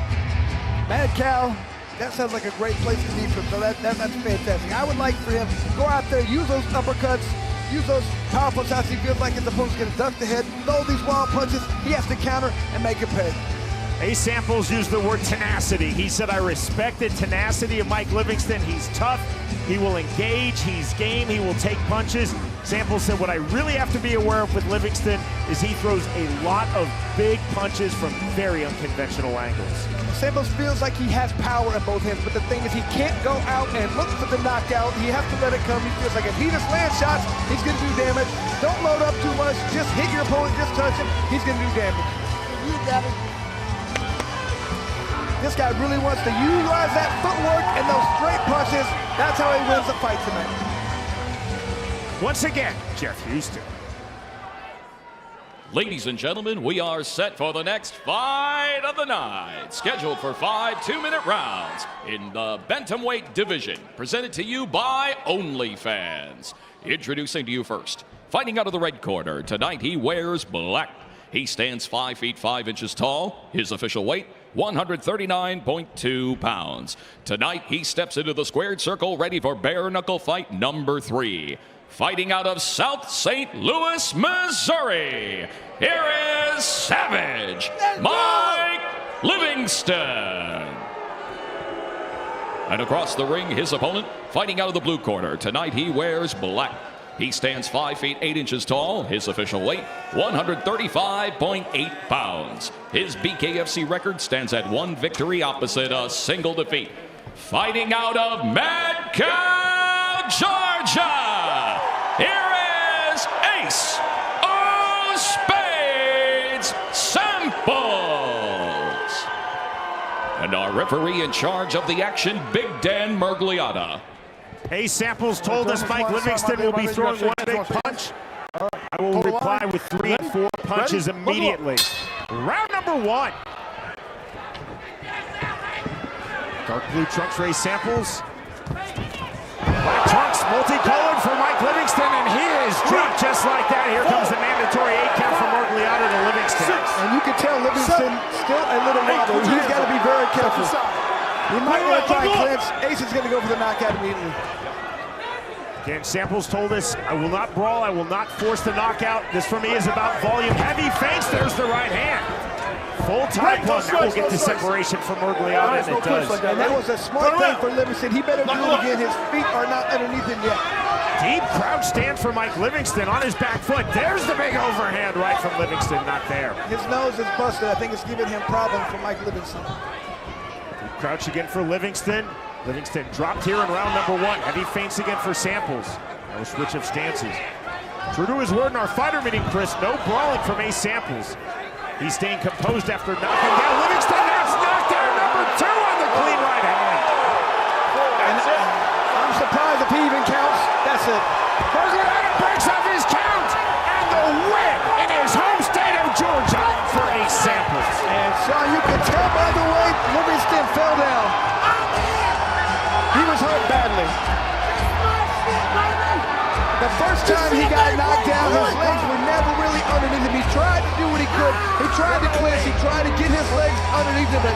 Mad Cow, that sounds like a great place to be from, so that's fantastic. I would like for him to go out there, use those uppercuts, use those powerful shots. He feels like his opponent's gonna duck the head, throw these wild punches. He has to counter and make it pay.
Ace Samples used the word tenacity. He said, I respect the tenacity of Mike Livingston. He's tough, he will engage, he's game, he will take punches. Samples said, what I really have to be aware of with Livingston is he throws a lot of big punches from very unconventional angles.
Samples feels like he has power in both hands, but the thing is he can't go out and look for the knockout. He has to let it come. He feels like if he just lands shots, he's gonna do damage. Don't load up too much, just hit your opponent, just touch him, he's gonna do damage. You got it. This guy really wants to utilize that footwork and those straight punches. That's how he wins the fight tonight.
Once again, Jeff Houston.
Ladies and gentlemen, we are set for the next fight of the night. Scheduled for 5 2-minute rounds in the bantamweight division. Presented to you by OnlyFans. Introducing to you first, fighting out of the red corner. Tonight he wears black. He stands 5 feet 5 inches tall. His official weight, 139.2 pounds. Tonight he steps into the squared circle ready for bare knuckle fight number 3. Fighting out of South St. Louis, Missouri, here is Savage Mike Livingston. And across the ring, his opponent, fighting out of the blue corner. Tonight he wears black. He stands 5 feet 8 inches tall. His official weight, 135.8 pounds. His BKFC record stands at 1 victory opposite a single defeat. Fighting out of Mad Cow, Georgia, here is Ace of Spades Samples. And our referee in charge of the action, Big Dan Mergliata.
Ace Samples told us Mike Livingston will be throwing one big punch. I will reply with 3 and 4 punches immediately. Round number 1. Dark blue trunks for Ace Samples. Black trunks, multicolored for Mike Livingston, and he is dropped just like that. Here comes the mandatory 8 count from Mergliata to Livingston.
And you can tell Livingston still a little wobbly. He's got to be very careful. He might want to try and clinch. Ace is going to go for the knockout immediately.
Again, Samples told us, I will not brawl, I will not force the knockout. This for me is about volume. Heavy feints, there's the right hand. Full tie plug. That will get the separation from Murgliata, and it does.
And that was a smart thing for Livingston. He better do it again. His feet are not underneath him yet.
Deep crouch stand for Mike Livingston on his back foot. There's the big overhand right from Livingston, not there.
His nose is busted. I think it's giving him problems for Mike Livingston.
Deep crouch again for Livingston. Livingston dropped here in round number 1. Heavy feints again for Samples. No switch of stances. True to his word in our fighter meeting, Chris, no brawling from Ace Samples. He's staying composed after knocking down Livingston. That's knockdown number 2 on the clean right hand.
And I'm surprised if he even counts. That's it.
Murgliata breaks off his count, and the win in his home state of Georgia for Ace Samples.
And Sean, you can tell by the way Livingston fell down. He was hurt badly. The first time he got knocked down, his legs were never really underneath him. He tried to do what he could. He tried to clinch. He tried to get his legs underneath him, but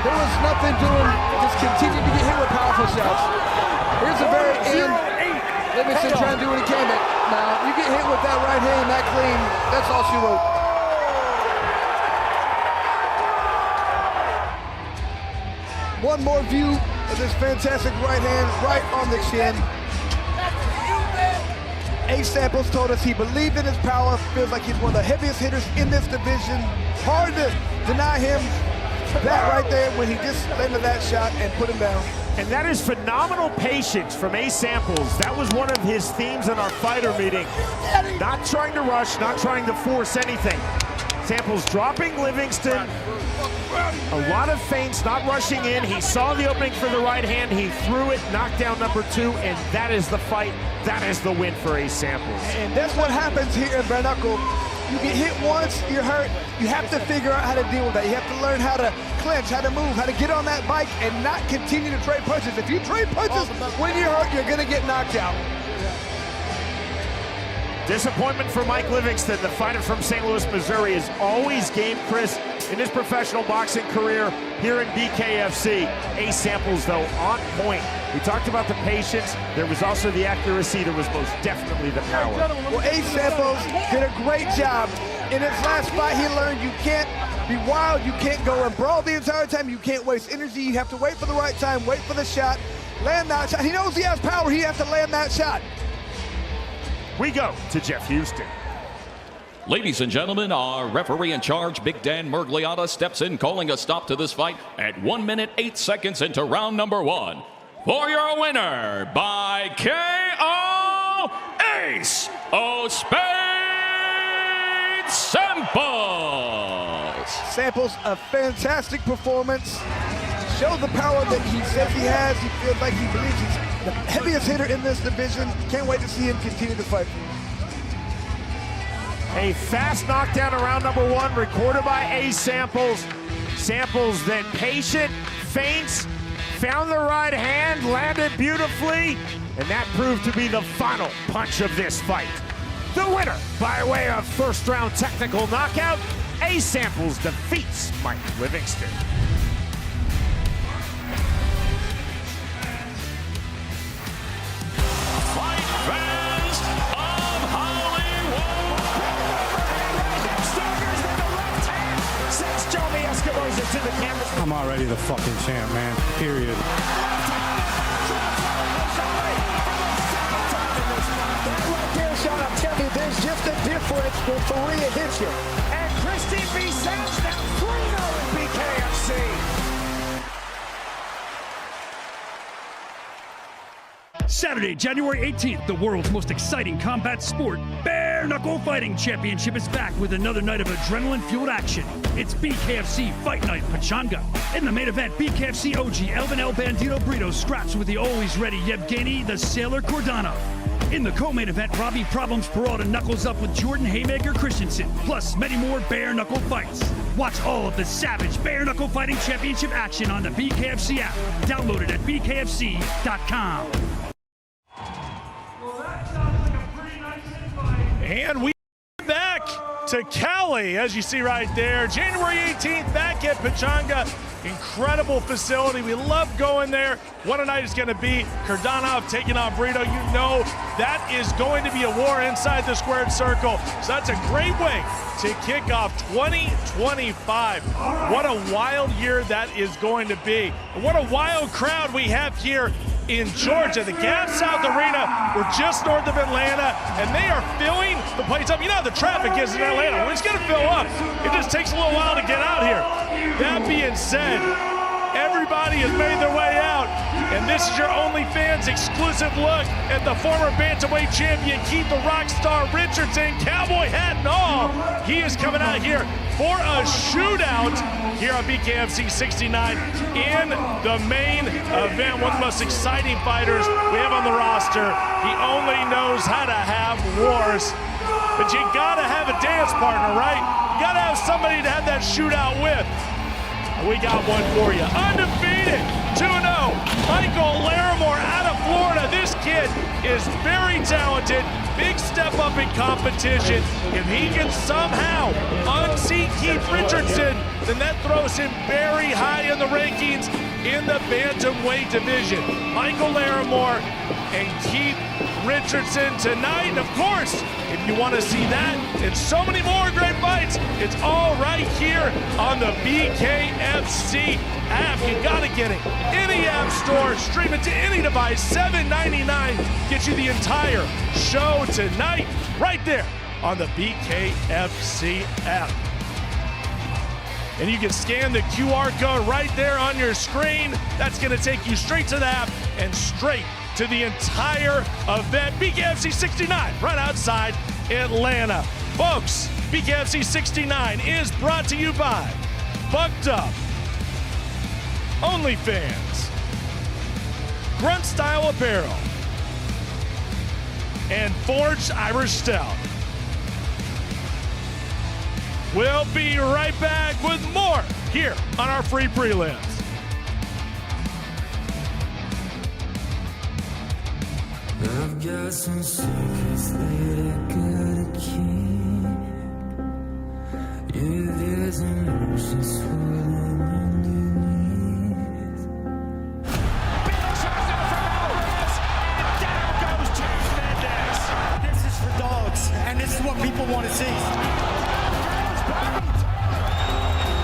there was nothing doing. Just continued to get hit with powerful shots. Here's the very end. Livingston trying to do what he can, but now you get hit with that right hand that clean, that's all she wrote. One more view of this fantastic right hand right on the chin. Ace Samples told us he believed in his power, feels like he's one of the heaviest hitters in this division. Hard to deny him that right there when he just landed that shot and put him down.
And that is phenomenal patience from Ace Samples. That was one of his themes in our fighter meeting. Not trying to rush, not trying to force anything. Samples dropping Livingston. A lot of feints, not rushing in. He saw the opening for the right hand. He threw it, knocked down number 2, and that is the fight. That is the win for Ace Samples.
And that's what happens here in bare knuckle. You get hit once, you're hurt. You have to figure out how to deal with that. You have to learn how to clinch, how to move, how to get on that bike and not continue to trade punches. If you trade punches when you're hurt, you're gonna get knocked out.
Disappointment for Mike Livingston, the fighter from St. Louis, Missouri, is always game, Chris, in his professional boxing career here in BKFC. Ace Samples, though, on point. We talked about the patience. There was also the accuracy. There was most definitely the power.
Well, Ace Samples did a great job. In his last fight, he learned you can't be wild. You can't go and brawl the entire time. You can't waste energy. You have to wait for the right time, wait for the shot, land that shot. He knows he has power. He has to land that shot.
We go to Jeff Houston.
Ladies and gentlemen, our referee in charge, Big Dan Murgliata, steps in calling a stop to this fight at 1 minute 8 seconds into round number 1. For your winner by KO, Ace of Spades Samples.
Samples, a fantastic performance. Showed the power that he says he has. He feels like he believes he's the heaviest hitter in this division. Can't wait to see him continue to fight.
A fast knockdown in round number 1 recorded by Ace Samples. Samples then patient, feints, found the right hand, landed beautifully, and that proved to be the final punch of this fight. The winner, by way of first round technical knockout, Ace Samples defeats Mike Livingston. To the camera.
I'm already the fucking champ, man. Period.
Right there, Sean, I'm telling you, there's just a difference when Faria hits you.
And Christine B. Sands now 3-0 in BKFC.
Saturday, January 18th, the world's most exciting combat sport, Bare Knuckle Fighting Championship is back with another night of adrenaline-fueled action. It's BKFC Fight Night Pachanga. In the main event, BKFC OG Elvin El Bandito Brito scraps with the always ready Yevgeny the Sailor Kordanov. In the co-main event, Robbie Problems Peralta knuckles up with Jordan Haymaker Christensen, plus many more bare knuckle fights. Watch all of the savage Bare Knuckle Fighting Championship action on the BKFC app. Download it at bkfc.com.
And we are back to Cali, as you see right there. January 18th, back at Pechanga. Incredible facility. We love going there. What a night it's going to be. Kurdanov taking on Brito. You know that is going to be a war inside the squared circle. So that's a great way to kick off 2025. What a wild year that is going to be. And what a wild crowd we have here in Georgia. The Gas South Arena, we're just north of Atlanta, and they are filling the place up. You know how the traffic is in Atlanta. It's going to fill up. It just takes a little while to get out here. That being said, everybody has made their way out, and this is your OnlyFans exclusive look at the former bantamweight champion Keith Rockstar Richardson, cowboy hat and all. He is coming out here for a shootout here on BKFC 69 in the main event. One of the most exciting fighters we have on the roster. He only knows how to have wars, but you gotta have a dance partner, right? You gotta have somebody to have that shootout with. We got one for you. Undefeated, 2-0, Michael Larrimore out of Florida. This kid is very talented. Big step up in competition. If he can somehow unseat Keith Richardson, then that throws him very high in the rankings in the bantamweight division. Michael Larrimore and Keith Richardson tonight. And of course, if you want to see that and so many more great fights, it's all right here on the BKFC app. You gotta get it. Any app store, stream it to any device. $7.99 gets you the entire show tonight right there on the BKFC app. And you can scan the QR code right there on your screen. That's gonna take you straight to the app and straight to the entire event. BKFC 69 right outside Atlanta. Folks, BKFC 69 is brought to you by Bucked Up, OnlyFans, Grunt Style Apparel, and Forged Irish Stout. We'll be right back with more here on our free prelims.
I've got some secrets that I gotta keep. Yeah, there's emotion swirling underneath.
Down goes James Mendez. This is for dogs, and this is what people want to see.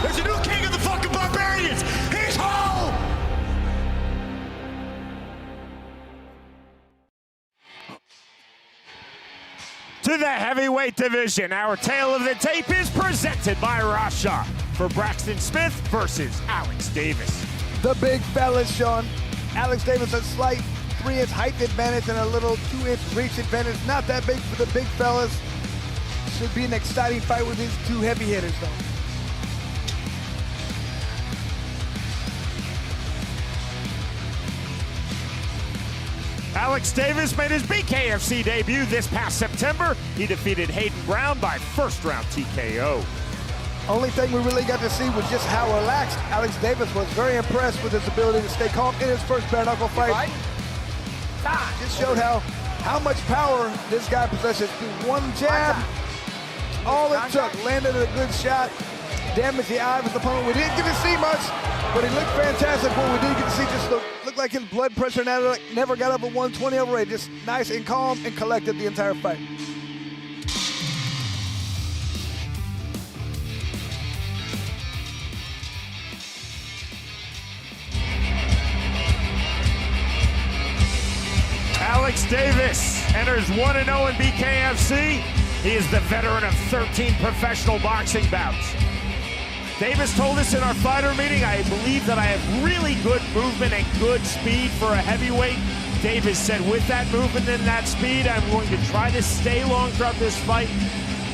There's a new king of the fucking barbarians. He's home.
To the heavyweight division, our tale of the tape is presented by Rasha for Braxton Smith versus Alex Davis.
The big fellas, Sean. Alex Davis a slight 3-inch height advantage and a little 2-inch reach advantage. Not that big for the big fellas. Should be an exciting fight with these two heavy hitters, though.
Alex Davis made his BKFC debut this past September. He defeated Hayden Brown by first-round TKO.
Only thing we really got to see was just how relaxed Alex Davis was. Very impressed with his ability to stay calm in his first bare knuckle fight. Just showed how much power this guy possesses. Through one jab, all it took. Landed a good shot, damaged the eye of his opponent. We didn't get to see much, but he looked fantastic. What we did get to see just looked like his blood pressure never got up at 120 over 8. Just nice and calm and collected the entire fight.
Alex Davis enters 1-0 in BKFC. He is the veteran of 13 professional boxing bouts. Davis told us in our fighter meeting, I believe that I have really good movement and good speed for a heavyweight. Davis said, with that movement and that speed, I'm going to try to stay long throughout this fight.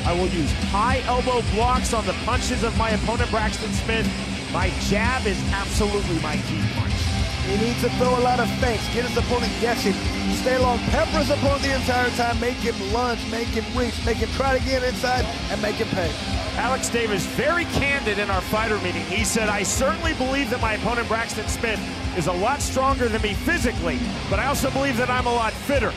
I will use high elbow blocks on the punches of my opponent, Braxton Smith. My jab is absolutely my key punch.
He needs to throw a lot of feints, get his opponent guessing, stay long, pepper his opponent the entire time, make him lunge, make him reach, make him try to get inside, and make him pay.
Alex Davis, very candid in our fighter meeting. He said, I certainly believe that my opponent, Braxton Smith, is a lot stronger than me physically, but I also believe that I'm a lot fitter.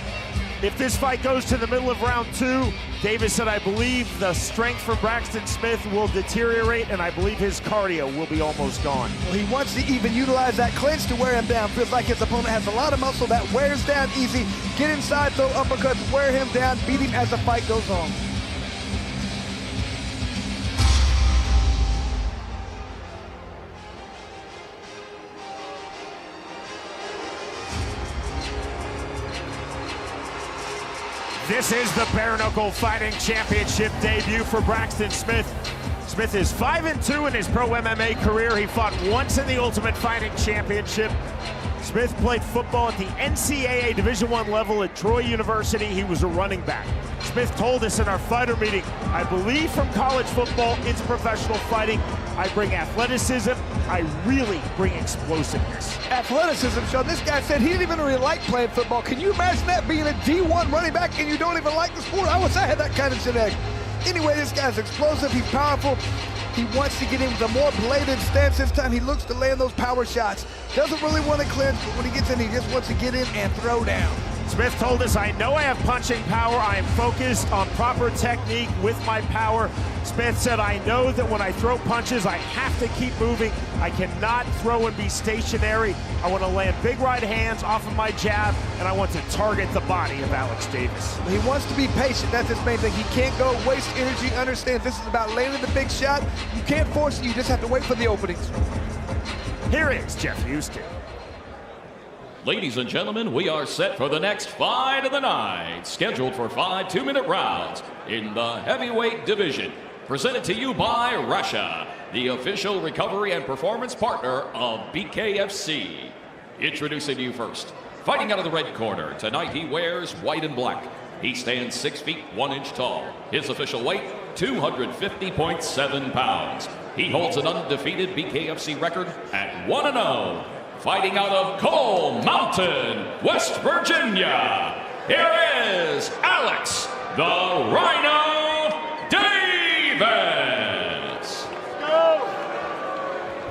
If this fight goes to the middle of round 2, Davis said, I believe the strength for Braxton Smith will deteriorate, and I believe his cardio will be almost gone.
Well, he wants to even utilize that clinch to wear him down. Feels like his opponent has a lot of muscle that wears down easy. Get inside, throw uppercuts, wear him down, beat him as the fight goes on.
This is the Bare Knuckle Fighting Championship debut for Braxton Smith. Smith is 5-2 in his pro MMA career. He fought once in the Ultimate Fighting Championship. Smith played football at the NCAA Division I level at Troy University. He was a running back. Smith told us in our fighter meeting, I believe from college football into professional fighting, I bring athleticism, I really bring explosiveness.
Athleticism, Sean. This guy said he didn't even really like playing football. Can you imagine that, being a D1 running back and you don't even like the sport? I wish I had that kind of genetic. Anyway, this guy's explosive, he's powerful. He wants to get into a more bladed stance this time. He looks to land those power shots. Doesn't really want to clinch, but when he gets in, he just wants to get in and throw down.
Smith told us, I know I have punching power. I am focused on proper technique with my power. Smith said, I know that when I throw punches, I have to keep moving. I cannot throw and be stationary. I want to land big right hands off of my jab, and I want to target the body of Alex Davis.
He wants to be patient. That's his main thing. He can't go waste energy. Understand this is about landing the big shot. You can't force it. You just have to wait for the openings.
Here is Jeff Houston.
Ladies and gentlemen, we are set for the next fight of the night, scheduled for 5 2-minute rounds in the heavyweight division. Presented to you by Russia, the official recovery and performance partner of BKFC. Introducing you first, fighting out of the red corner. Tonight he wears white and black. He stands 6 feet 1 inch tall. His official weight, 250.7 pounds. He holds an undefeated BKFC record at 1-0. Fighting out of Coal Mountain, West Virginia, here is Alex the Rhino Davis.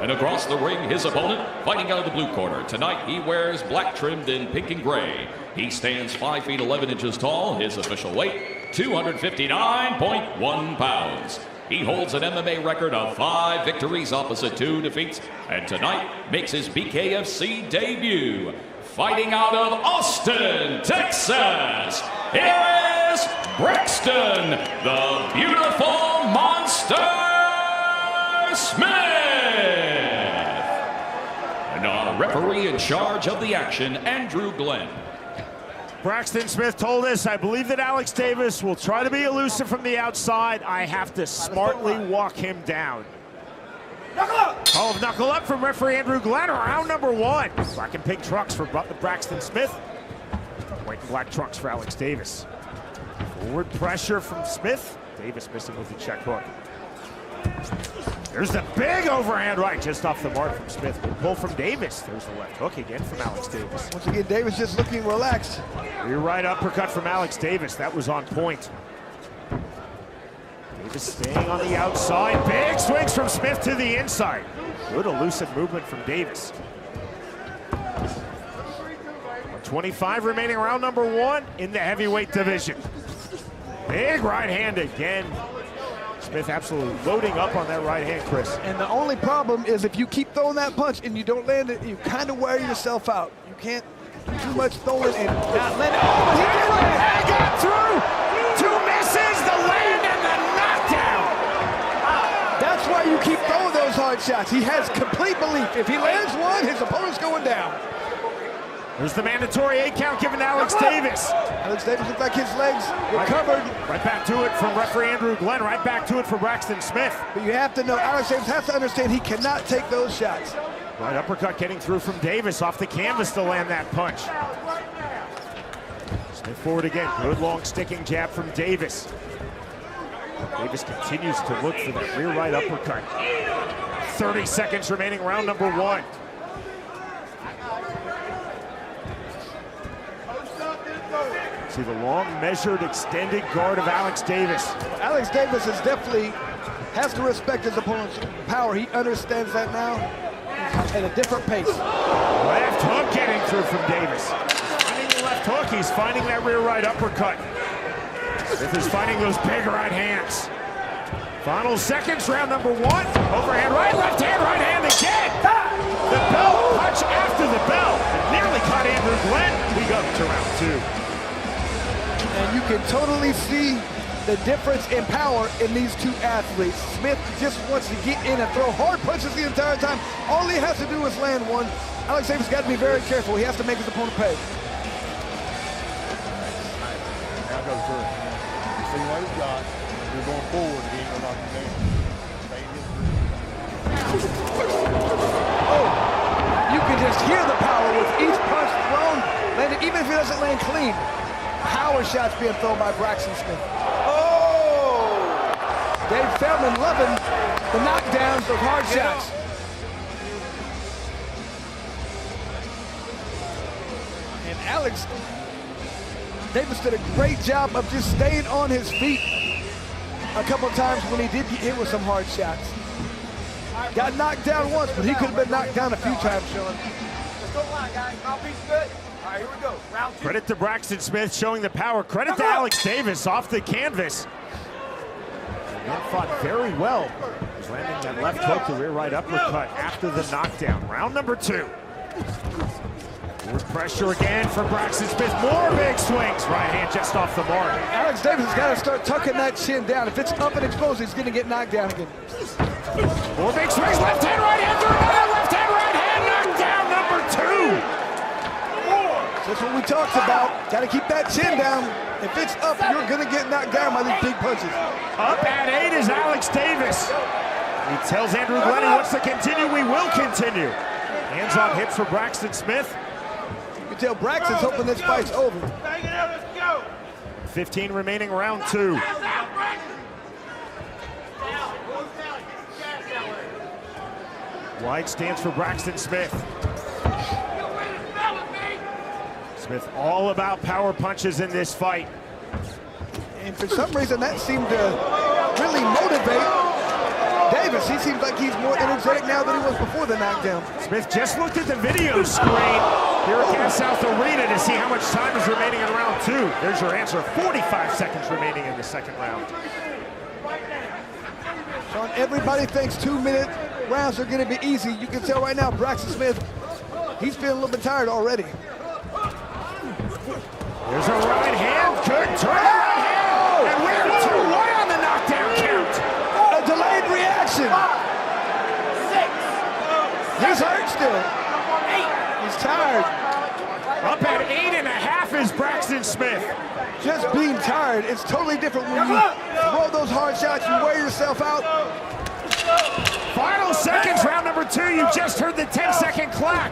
And across the ring, his opponent, fighting out of the blue corner. Tonight, he wears black trimmed in pink and gray. He stands 5 feet 11 inches tall. His official weight, 259.1 pounds. He holds an MMA record of 5 victories opposite 2 defeats, and tonight makes his BKFC debut. Fighting out of Austin, Texas, here is Braxton, the beautiful monster Smith. And our referee in charge of the action, Andrew Glenn.
Braxton Smith told us, I believe that Alex Davis will try to be elusive from the outside. I have to smartly walk him down. Knuckle up! Call of knuckle up from referee Andrew Glenn, round number 1. Black and pink trucks for Braxton Smith. White and black trucks for Alex Davis. Forward pressure from Smith. Davis missing with the check hook. There's the big overhand right, just off the mark from Smith. Good pull from Davis. There's the left hook again from Alex Davis.
Once again, Davis just looking relaxed.
Rear right uppercut from Alex Davis. That was on point. Davis staying on the outside. Big swings from Smith to the inside. Good elusive movement from Davis. 125 remaining, round number 1 in the heavyweight division. Big right hand again. Smith absolutely loading up on that right hand, Chris.
And the only problem is if you keep throwing that punch and you don't land it, you kind of wear yourself out. You can't do too much throwing and not land it. Oh, but he did land!
He got through! 2 misses, the land and the knockdown!
That's why you keep throwing those hard shots. He has complete belief. If he lands one, his opponent's going down.
There's the mandatory 8 count given to Alex Davis.
Alex Davis looks like his legs recovered.
Right back to it from referee Andrew Glenn. Right back to it for Braxton Smith.
But you have to know, Alex Davis has to understand he cannot take those shots.
Right uppercut getting through from Davis off the canvas to land that punch. Smith forward again. Good long sticking jab from Davis. Davis continues to look for that rear right uppercut. 30 seconds remaining, round number 1. See the long, measured, extended guard of Alex Davis.
Alex Davis is definitely has to respect his opponent's power. He understands that now at a different pace.
Left hook getting through from Davis. Finding the left hook. He's finding that rear right uppercut. Smith is finding those big right hands. Final seconds, round number 1. Overhand right, left hand again. The bell punch after the bell. Nearly caught Andrew Glenn. We go to round 2.
And you can totally see the difference in power in these two athletes. Smith just wants to get in and throw hard punches the entire time. All he has to do is land one. Alex Davis got to be very careful. He has to make his opponent pay.
Now go through. You see what he's got. You're going forward. He ain't gonna knock you down.
Oh, you can just hear the power with each punch thrown. Landed, even if he doesn't land clean. Power shots being thrown by Braxton Smith. Oh! Dave Feldman loving the knockdowns, those hard shots. And Alex Davis did a great job of just staying on his feet a couple of times when he did get hit with some hard shots. Got knocked down once, but he could have been knocked down a few times, Sean.
Let's go line, guys. Mouthpiece good. All right, here we go. Round 2.
Credit to Braxton Smith showing the power. Credit to Alex Davis off the canvas. And fought very well. He's landing that left hook, the rear right uppercut after the knockdown. Round number 2. With pressure again for Braxton Smith. More big swings. Right hand just off the mark.
Alex Davis has got to start tucking that chin down. If it's up and exposed, he's going to get knocked down again.
More big swings. Left hand, right hand, through another left hand, right hand. Knockdown number 2.
That's what we talked about. Got to keep that chin down. If it's up, you're going to get knocked down by these big punches.
Up at 8 is Alex Davis. He tells Andrew Glenn he wants to continue. We will continue. Hands on hips for Braxton Smith.
You can tell Braxton's hoping this fight's over.
15 remaining, round 2. Wide stance for Braxton Smith. Smith all about power punches in this fight.
And for some reason, that seemed to really motivate Davis. He seems like he's more energetic now than he was before the knockdown.
Smith just looked at the video screen here at Gas South Arena to see how much time is remaining in round 2. There's your answer, 45 seconds remaining in the second round.
Sean, everybody thinks 2-minute rounds are gonna be easy. You can tell right now, Braxton Smith, he's feeling a little bit tired already.
There's a right hand, good turn right hand, and we're 2-1 on the knockdown count.
A delayed reaction. 6. He's hurt still. 8. He's tired.
Up at 8.5 is Braxton Smith.
Just being tired, it's totally different when you throw those hard shots, you wear yourself out.
Final seconds, round number 2. You just heard the 10-second clock.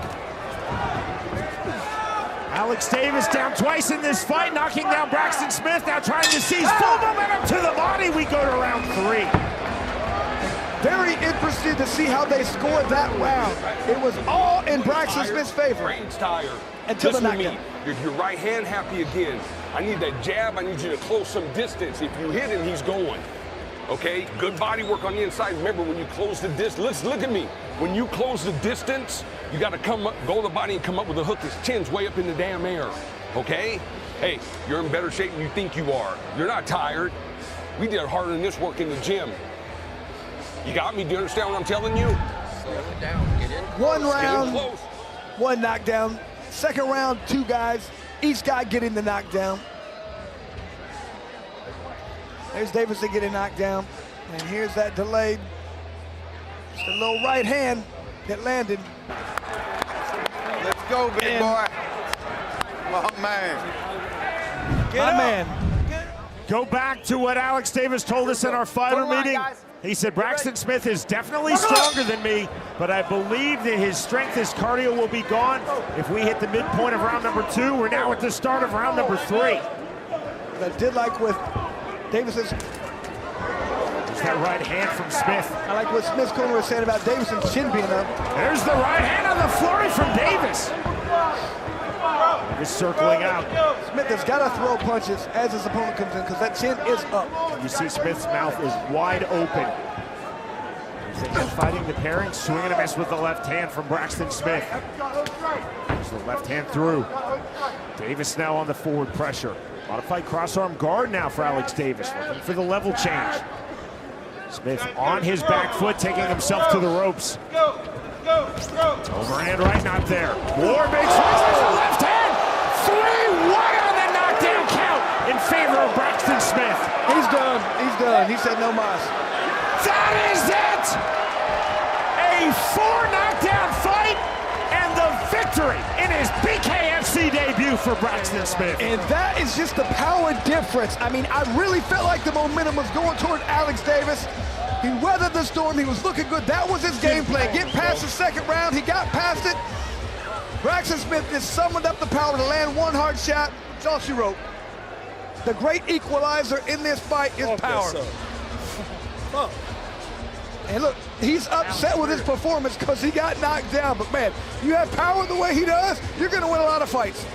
Alex Davis down twice in this fight, knocking down Braxton Smith, now trying to seize full momentum to the body. We go to round 3.
Very interested to see how they scored that round. It was all in Braxton Smith's favor.
Brain's tired.
Until the knockdown.
Your right hand happy again. I need that jab. I need you to close some distance. If you hit him, he's going. Okay? Good body work on the inside. Remember, when you close the distance, look at me. When you close the distance, you got to come up, go to the body and come up with a hook. His chin's way up in the damn air. Okay? Hey, you're in better shape than you think you are. You're not tired. We did harder than this work in the gym. You got me? Do you understand what I'm telling you? Slow it down. Get in.
One round,
close.
one knockdown. Second round, 2 guys. Each guy getting the knockdown. There's Davis to get a knockdown. And here's that delayed. Just a little right hand that landed.
Let's go, big boy. My man.
My man.
Go back to what Alex Davis told us in our fighter meeting. He said Braxton Smith is definitely stronger than me, but I believe that his strength, his cardio will be gone if we hit the midpoint of round number 2. We're now at the start of round number 3.
I did like with Davis's.
There's that right hand from Smith.
I like what Smith's corner was saying about Davis's chin being up.
There's the right hand on the flurry from Davis. He's circling out.
Smith has got to throw punches as his opponent comes in because that chin is up.
You see Smith's mouth is wide open. He's again fighting the pairing, swinging a miss with the left hand from Braxton Smith. There's the left hand through. Davis now on the forward pressure. Modified cross-arm guard now for Alex Davis, looking for the level change. Smith on his back foot, taking himself to the ropes. Overhand right, not there. Moore makes left hand. 3-1 on the knockdown count in favor of Braxton Smith.
He's done. He's done. He said no mas.
That is it! A 4-knockdown fight and the victory in his BKFC debut for Braxton Smith.
And that is just the power difference. I mean, I really felt like the momentum was going toward Alex Davis. He weathered the storm. He was looking good. That was his game plan. Get past the second round. He got past it. Braxton Smith just summoned up the power to land one hard shot. That's all she wrote. The great equalizer in this fight is power. And look, he's upset with his performance because he got knocked down. But man, you have power the way he does, you're going to win a lot of fights.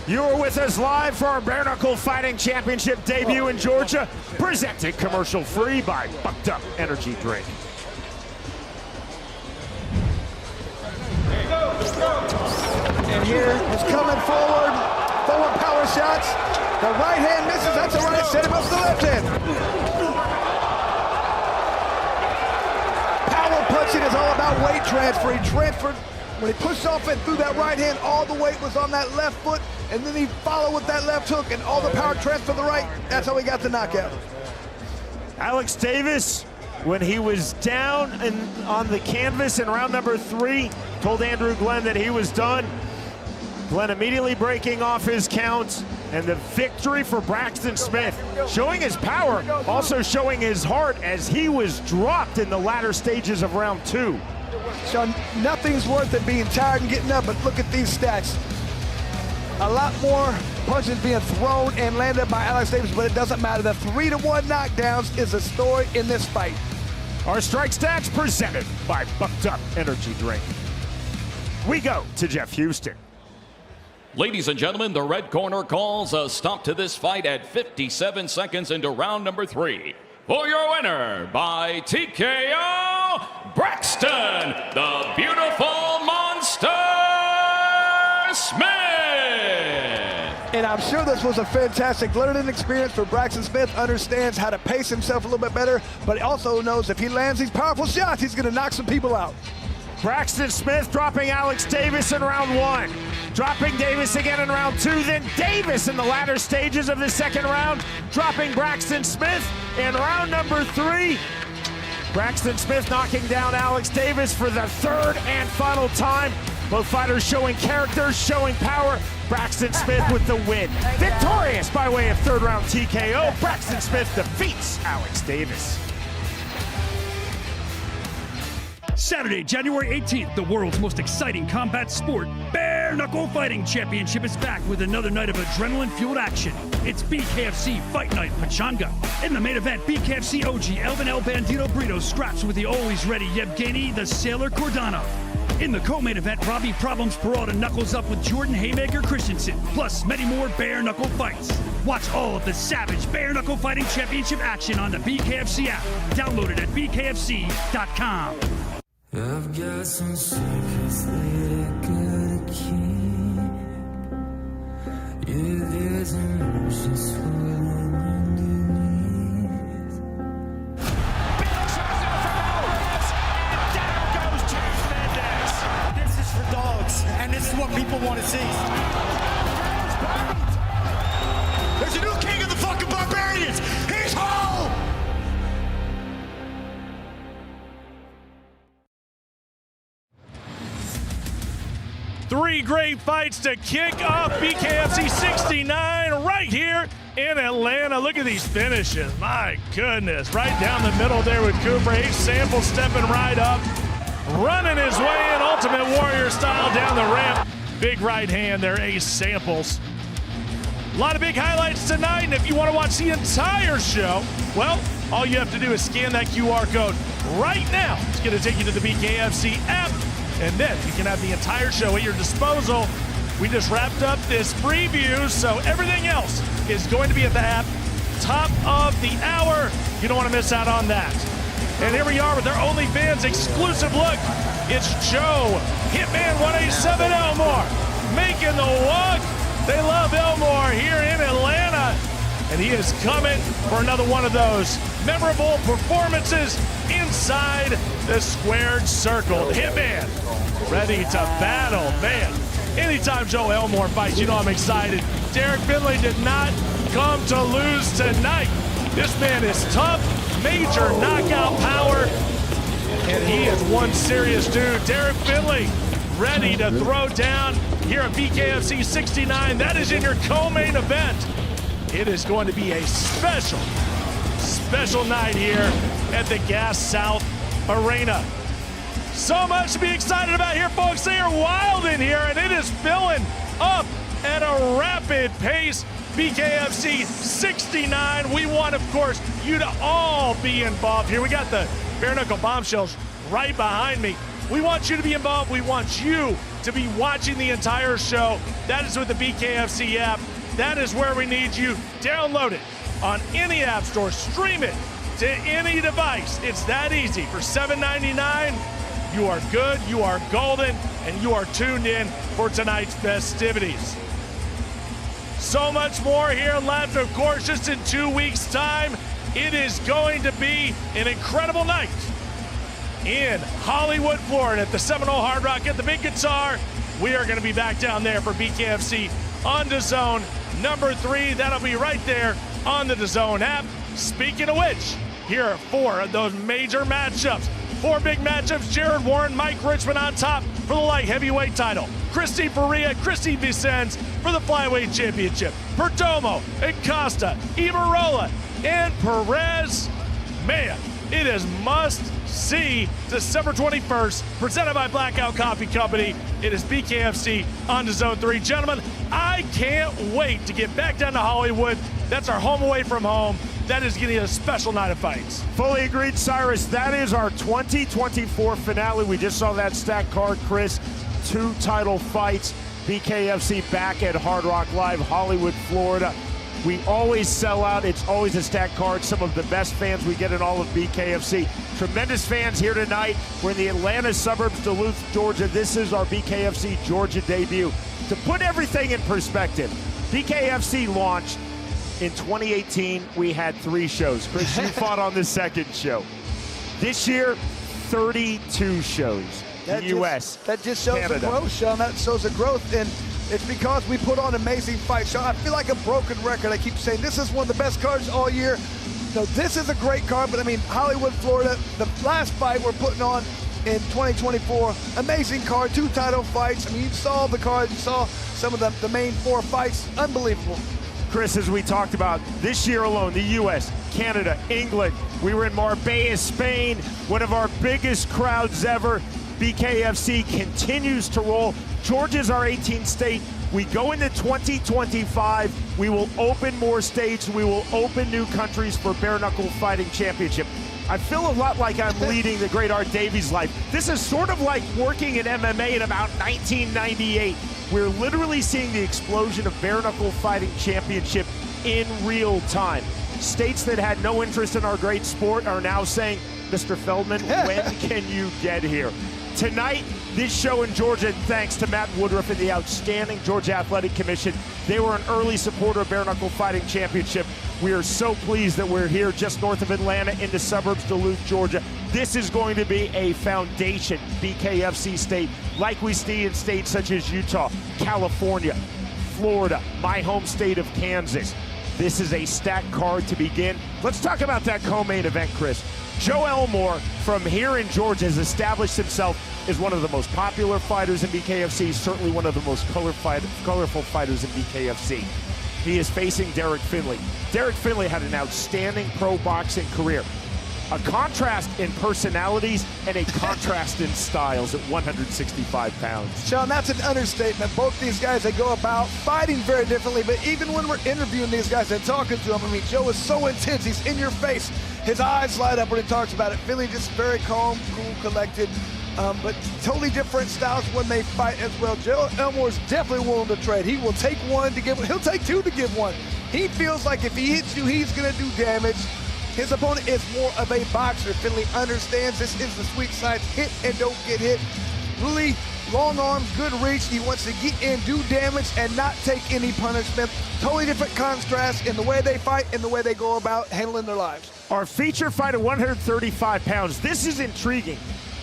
You are with us live for our Bare Knuckle Fighting Championship debut in Georgia, presented commercial-free by Bucked Up Energy Drink.
And here is coming forward power shots. The right hand misses, that's a right, set him up to the left hand. Power punching is all about weight transfer. He transferred, when he pushed off and threw that right hand, all the weight was on that left foot, and then he followed with that left hook, and all the power transfer to the right. That's how he got the knockout.
Alex Davis, when he was down on the canvas in round number 3, told Andrew Glenn that he was done. Glenn immediately breaking off his count, and the victory for Braxton Smith, showing his power, also showing his heart as he was dropped in the latter stages of round 2.
Sean, nothing's worth it being tired and getting up, but look at these stats. A lot more punches being thrown and landed by Alex Davis, but it doesn't matter. The 3-1 knockdowns is a story in this fight.
Our strike stats presented by Bucked Up Energy Drink. We go to Jeff Houston.
Ladies and gentlemen, the red corner calls a stop to this fight at 57 seconds into round number 3. For your winner by TKO, Braxton, the beautiful monster Smith.
And I'm sure this was a fantastic learning experience for Braxton Smith. Understands how to pace himself a little bit better, but he also knows if he lands these powerful shots, he's gonna knock some people out.
Braxton Smith dropping Alex Davis in round 1. Dropping Davis again in round 2, then Davis in the latter stages of the second round, dropping Braxton Smith in round number 3. Braxton Smith knocking down Alex Davis for the third and final time. Both fighters showing character, showing power. Braxton Smith with the win. Victorious by way of third round TKO. Braxton Smith defeats Alex Davis.
Saturday, January 18th, the world's most exciting combat sport, Bare Knuckle Fighting Championship is back with another night of adrenaline-fueled action. It's BKFC Fight Night Pachanga. In the main event, BKFC OG Elvin El Bandito Brito scraps with the always ready Yevgeny the Sailor Kordanov. In the co-main event, Robbie Problems Peralta knuckles up with Jordan Haymaker Christensen, plus many more bare knuckle fights. Watch all of the savage Bare Knuckle Fighting Championship action on the BKFC app. Download it at bkfc.com.
I've got some secrets that I gotta keep. Yeah, there's emotions swirling underneath.
Down goes James Mendez. This is for dogs, and this is what people want to see. There's a new king of the fucking barbarians. He's home.
Three great fights to kick off BKFC 69 right here in Atlanta. Look at these finishes. My goodness. Right down the middle there with Cooper. Ace Sample stepping right up, running his way in Ultimate Warrior style down the ramp. Big right hand there, Ace Samples. A lot of big highlights tonight, and if you want to watch the entire show, well, all you have to do is scan that QR code right now. It's going to take you to the BKFC app, and then you can have the entire show at your disposal. We just wrapped up this preview, so everything else is going to be at the app. Top of the hour. You don't want to miss out on that. And here we are with our OnlyFans exclusive look. It's Joe Hitman 187 Elmore making the walk They love Elmore here in Atlanta. And he is coming for another one of those memorable performances inside the squared circle. Hitman ready to battle. Man, anytime Joe Elmore fights, you know I'm excited. Derek Finley did not come to lose tonight. This man is tough, major knockout power, and he is one serious dude. Derek Finley ready to throw down here at BKFC 69. That is in your co-main event. It is going to be a special night here at the Gas South Arena. So much to be excited about here, folks. They are wild in here, and it is filling up at a rapid pace. BKFC 69. We want, of course, you to all be involved here. We got the bare knuckle bombshells right behind me. We want you to be involved. We want you to be watching the entire show. That is with the BKFC app. That is where we need you. Download it on any app store. Stream it to any device. It's that easy. For $7.99, you are good, you are golden, and you are tuned in for tonight's festivities. So much more here left, of course, just in 2 weeks' time. It is going to be an incredible night in Hollywood, Florida at the Seminole Hard Rock at the Big Guitar. We are going to be back down there for BKFC on DAZN number 3. That'll be right there on the DAZN app. Speaking of which, here are 4 of those major matchups. 4 big matchups. Jared Warren, Mike Richmond on top for the light heavyweight title. Christy Faria, Christy Vicens for the flyweight championship. Perdomo and Costa, Ibarola and Perez. Man, it is must see. December 21st, presented by Blackout Coffee Company. It is BKFC on DAZN 3. Gentlemen, I can't wait to get back down to Hollywood. That's our home away from home. That is getting a special night of fights.
Fully agreed, Cyrus. That is our 2024 finale. We just saw that stacked card, Chris. 2 title fights. BKFC back at Hard Rock Live, Hollywood, Florida. We always sell out. It's always a stacked card. Some of the best fans we get in all of BKFC. Tremendous fans here tonight. We're in the Atlanta suburbs, Duluth, Georgia. This is our BKFC Georgia debut. To put everything in perspective, BKFC launched in 2018. We had 3 shows. Chris, you fought on the 2nd show. This year, 32 shows. The U.S.,
That just shows
Canada.
the growth, Sean. That shows the growth, and it's because we put on amazing fights. Sean, I feel like a broken record. I keep saying this is one of the best cards all year. No, this is a great card, but I mean, Hollywood, Florida, the last fight we're putting on in 2024, amazing card, 2 title fights. I mean, you saw the card, you saw some of the main 4 fights, unbelievable.
Chris, as we talked about, this year alone, the U.S., Canada, England, we were in Marbella, Spain, one of our biggest crowds ever. BKFC continues to roll. Georgia's our 18th state. We go into 2025. We will open more states. We will open new countries for Bare Knuckle Fighting Championship. I feel a lot like I'm leading the great Art Davies' life. This is sort of like working in MMA in about 1998. We're literally seeing the explosion of Bare Knuckle Fighting Championship in real time. States that had no interest in our great sport are now saying, Mr. Feldman, when can you get here? Tonight, this show in Georgia, thanks to Matt Woodruff and the outstanding Georgia Athletic Commission. They were an early supporter of Bare Knuckle Fighting Championship. We are so pleased that we're here just north of Atlanta in the suburbs, Duluth, Georgia. This is going to be a foundation BKFC state like we see in states such as Utah, California, Florida, my home state of Kansas. This is a stacked card to begin. Let's talk about that co-main event, Chris. Joe Elmore from here in Georgia has established himself as one of the most popular fighters in BKFC, certainly one of the most colorful fighters in BKFC. He is facing Derek Finley. Derek Finley had an outstanding pro boxing career. A contrast in personalities and a contrast in styles at 165 pounds.
Sean, that's an understatement. Both these guys, they go about fighting very differently, but even when we're interviewing these guys and talking to them, I mean, Joe is so intense. He's in your face. His eyes light up when he talks about it. Finley just very calm, cool, collected, but totally different styles when they fight as well. Joe Elmore's definitely willing to trade. He will take one to give, he'll take 2 to give 1. He feels like if he hits you, he's gonna do damage. His opponent is more of a boxer. Finley understands this is the sweet side. Hit and don't get hit. Really long arms, good reach. He wants to get in, do damage, and not take any punishment. Totally different contrast in the way they fight and the way they go about handling their lives.
Our feature fight at 135 pounds. This is intriguing.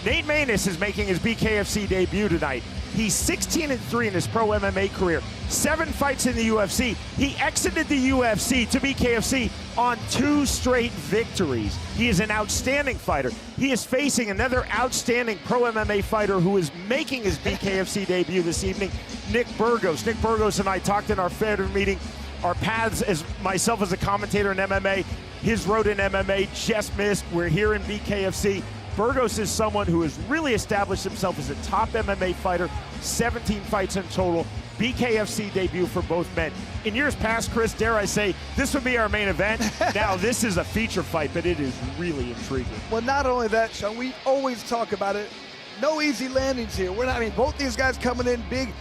Nate MANESS is making his BKFC debut tonight. He's 16-3 in his pro MMA career, 7 fights in the UFC. He exited the UFC to BKFC on 2 straight victories. He is an outstanding fighter. He is facing another outstanding pro MMA fighter who is making his BKFC debut this evening, Nick Burgos. Nick Burgos and I talked in our federal meeting. Our paths, as myself as a commentator in MMA, his road in MMA just missed. We're here in BKFC. Burgos is someone who has really established himself as a top MMA fighter, 17 fights in total, BKFC debut for both men. In years past, Chris, dare I say, this would be our main event. Now this is a feature fight, but it is really intriguing.
Well, not only that, Sean, we always talk about it. No easy landings here. We're not, I mean, both these guys coming in big,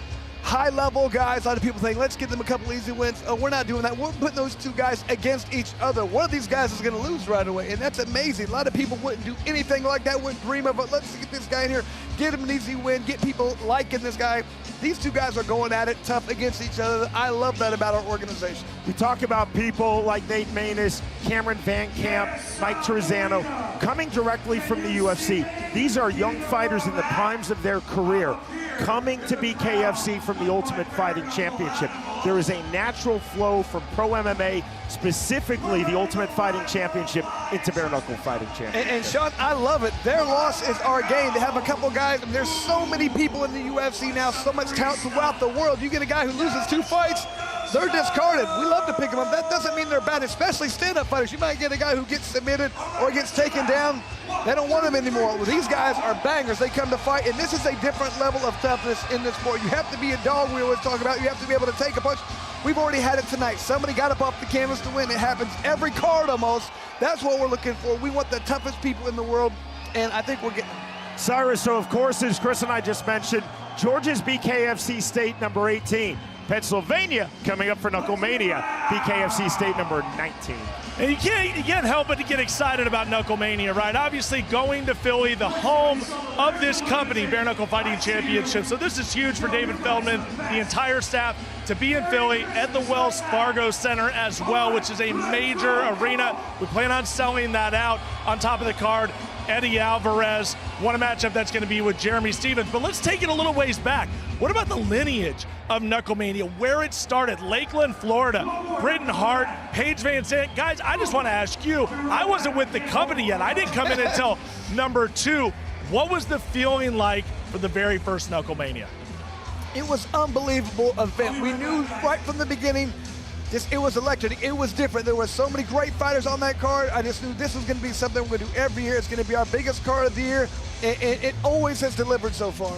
high-level guys. A lot of people think, let's get them a couple easy wins. Oh, we're not doing that. We're putting those 2 guys against each other. One of these guys is going to lose right away, and that's amazing. A lot of people wouldn't do anything like that, wouldn't dream of it. Let's get this guy in here, get him an easy win, get people liking this guy. These 2 guys are going at it tough against each other. I love that about our organization.
We talk about people like Nate MANESS, Cameron Van Camp, Mike Trezano, coming directly from the UFC. These are young fighters in the primes of their career, coming to BKFC from the Ultimate Fighting Championship. There is a natural flow from pro MMA, specifically the Ultimate Fighting Championship, into bare knuckle fighting championship.
And Sean, I love it. Their loss is our gain. They have a couple guys, and there's so many people in the UFC now, so much talent throughout the world. You get a guy who loses 2 fights, they're discarded. We love to pick them up. That doesn't mean they're bad, especially stand-up fighters. You might get a guy who gets submitted or gets taken down. They don't want him anymore. Well, these guys are bangers. They come to fight, and this is a different level of toughness in this sport. You have to be a dog, we always talk about. You have to be able to take a punch. We've already had it tonight. Somebody got up off the canvas to win. It happens every card almost. That's what we're looking for. We want the toughest people in the world, and I think we're getting them.
Cyrus, so of course, as Chris and I just mentioned, Georgia's BKFC state number 18. Pennsylvania coming up for Knuckle Mania, BKFC state number 19.
And you can't help but to get excited about Knuckle Mania, right? Obviously going to Philly, the home of this company, Bare Knuckle Fighting Championship. So this is huge for David Feldman, the entire staff, to be in Philly at the Wells Fargo Center as well, which is a major arena. We plan on selling that out. On top of the card, Eddie Alvarez, what a matchup that's going to be with Jeremy Stephens. But let's take it a little ways back. What about the lineage of Knuckle Mania, where it started? Lakeland, Florida, Britton Hart, Paige Van Zandt. Guys, I just want to ask you, I wasn't with the company yet. I didn't come in until number 2. What was the feeling like for the very first Knuckle Mania?
It was unbelievable event. We knew right from the beginning, it was electric. It was different. There were so many great fighters on that card. I just knew this was going to be something we're going to do every year. It's going to be our biggest card of the year, and it always has delivered so far.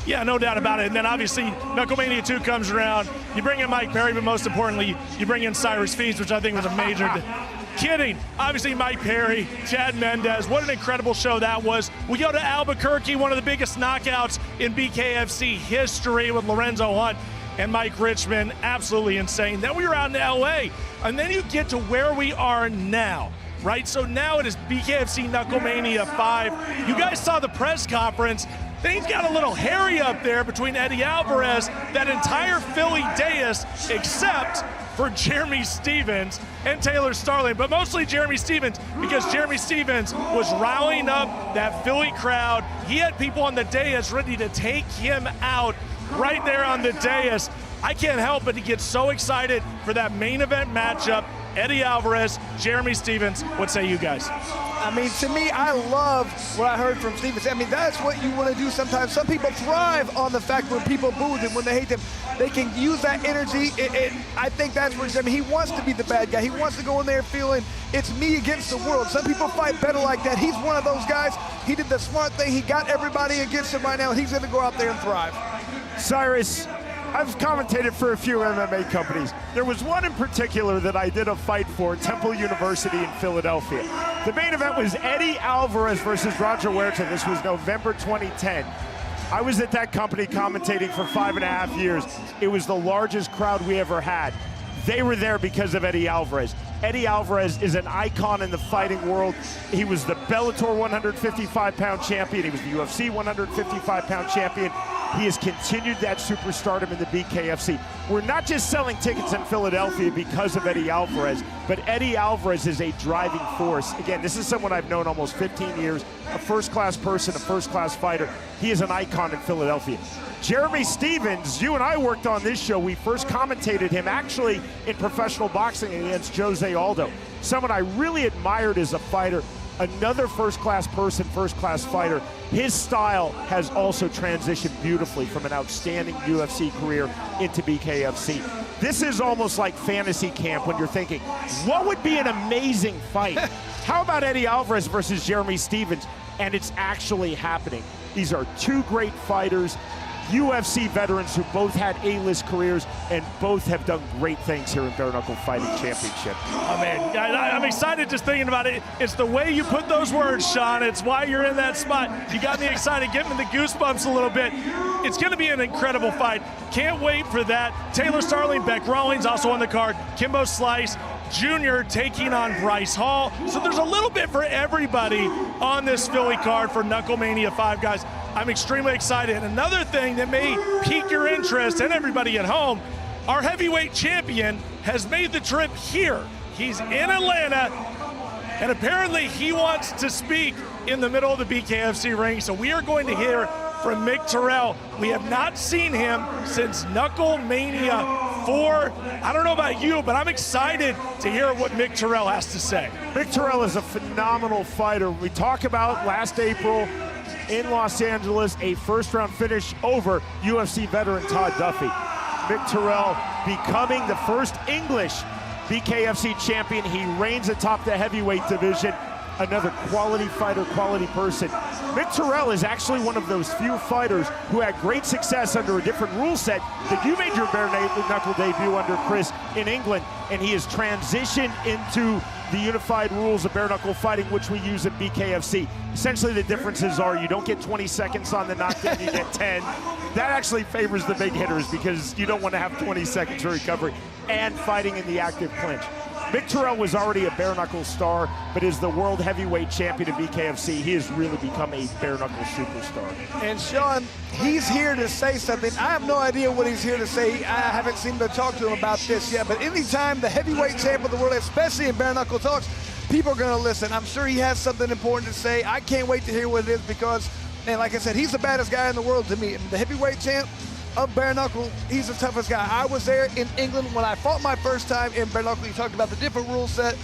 Yeah, no doubt about it. And then obviously Knuckle Mania 2 comes around. You bring in Mike Perry, but most importantly, you bring in Cyrus Fees, which I think was a major... Kidding. Obviously Mike Perry, Chad Mendez, what an incredible show that was. We go to Albuquerque, one of the biggest knockouts in BKFC history with Lorenzo Hunt and Mike Richmond. Absolutely insane. Then we were out in LA, and then you get to where we are now, right? So now it is BKFC Knuckle Mania 5. You guys saw the press conference. Things got a little hairy up there between Eddie Alvarez, that entire Philly dais, except for Jeremy Stephens and Taylor Starling, but mostly Jeremy Stephens, because Jeremy Stephens was rallying up that Philly crowd. He had people on the dais ready to take him out right there on the dais. I can't help but to get so excited for that main event matchup. Eddie Alvarez, Jeremy Stephens, what say you guys?
I mean, to me, I love what I heard from Stephens. I mean, that's what you want to do sometimes. Some people thrive on the fact when people boo them, when they hate them. They can use that energy. I think that's where he wants to be the bad guy. He wants to go in there feeling it's me against the world. Some people fight better like that. He's one of those guys. He did the smart thing. He got everybody against him right now, and he's going to go out there and thrive.
Cyrus, I've commentated for a few MMA companies. There was one in particular that I did a fight for, Temple University in Philadelphia. The main event was Eddie Alvarez versus Roger Huerta. This was November 2010. I was at that company commentating for 5.5 years. It was the largest crowd we ever had. They were there because of Eddie Alvarez. Eddie Alvarez is an icon in the fighting world. He was the Bellator 155-pound champion. He was the UFC 155-pound champion. He has continued that superstardom in the BKFC. We're not just selling tickets in Philadelphia because of Eddie Alvarez, but Eddie Alvarez is a driving force. Again, this is someone I've known almost 15 years, a first-class person, a first-class fighter. He is an icon in Philadelphia. Jeremy Stephens, you and I worked on this show. We first commentated him actually in professional boxing against Jose Aldo. Someone I really admired as a fighter, another first-class person, first-class fighter. His style has also transitioned beautifully from an outstanding UFC career into BKFC. This is almost like fantasy camp when you're thinking, what would be an amazing fight? How about Eddie Alvarez versus Jeremy Stephens? And it's actually happening. These are two great fighters, UFC veterans who both had A-list careers and both have done great things here in Bare Knuckle Fighting Championship.
Oh man, I'm excited just thinking about it. It's the way you put those words, Sean. It's why you're in that spot. You got me excited, getting the goosebumps a little bit. It's gonna be an incredible fight. Can't wait for that. Taylor Starling, Beck Rawlings also on the card. Kimbo Slice Jr. taking on Bryce Hall. So there's a little bit for everybody on this Philly card for Knucklemania 5, guys. I'm extremely excited. And another thing that may pique your interest and everybody at home, our heavyweight champion has made the trip here. He's in Atlanta, and apparently he wants to speak in the middle of the BKFC ring. So we are going to hear from Mick Terrell. We have not seen him since Knucklemania 4. I don't know about you, but I'm excited to hear what Mick Terrell has to say.
Mick Terrell is a phenomenal fighter. We talk about last April in Los Angeles, a first-round finish over UFC veteran Todd Duffy. Mick Terrell becoming the first English BKFC champion. He reigns atop the heavyweight division. Another quality fighter, quality person. Mick Terrell is actually one of those few fighters who had great success under a different rule set that you made your bare knuckle debut under, Chris, in England, and he has transitioned into the unified rules of bare knuckle fighting, which we use at BKFC. Essentially, the differences are you don't get 20 seconds on the knockdown, you get 10. That actually favors the big hitters because you don't want to have 20 seconds of recovery and fighting in the active clinch. Mick Terrell was already a bare knuckle star, but as the world heavyweight champion of BKFC, he has really become a bare knuckle superstar.
And Sean, he's here to say something. I have no idea what he's here to say. I haven't seen to talk to him about this yet, but anytime the heavyweight champ of the world, especially in bare knuckle talks, people are gonna listen. I'm sure he has something important to say. I can't wait to hear what it is because, man, like I said, he's the baddest guy in the world to me. I mean, the heavyweight champ of bare knuckle, he's the toughest guy. I was there in England when I fought my first time in bare knuckle. He talked about the different rule set.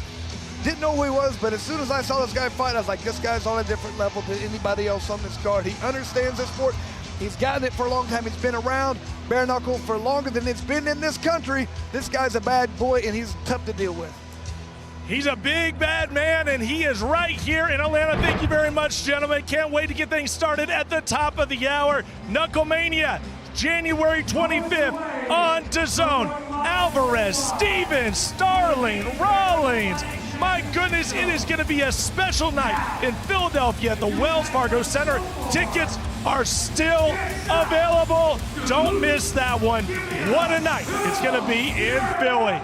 Didn't know who he was, but as soon as I saw this guy fight, I was like, this guy's on a different level than anybody else on this card. He understands the sport. He's gotten it for a long time. He's been around bare knuckle for longer than it's been in this country. This guy's a bad boy, and he's tough to deal with.
He's a big, bad man, and he is right here in Atlanta. Thank you very much, gentlemen. Can't wait to get things started at the top of the hour. Knucklemania, January 25th on DAZN. Alvarez, Stephens, Starling, Rawlings. My goodness, it is going to be a special night in Philadelphia at the Wells Fargo Center. Tickets are still available. Don't miss that one. What a night it's going to be in Philly.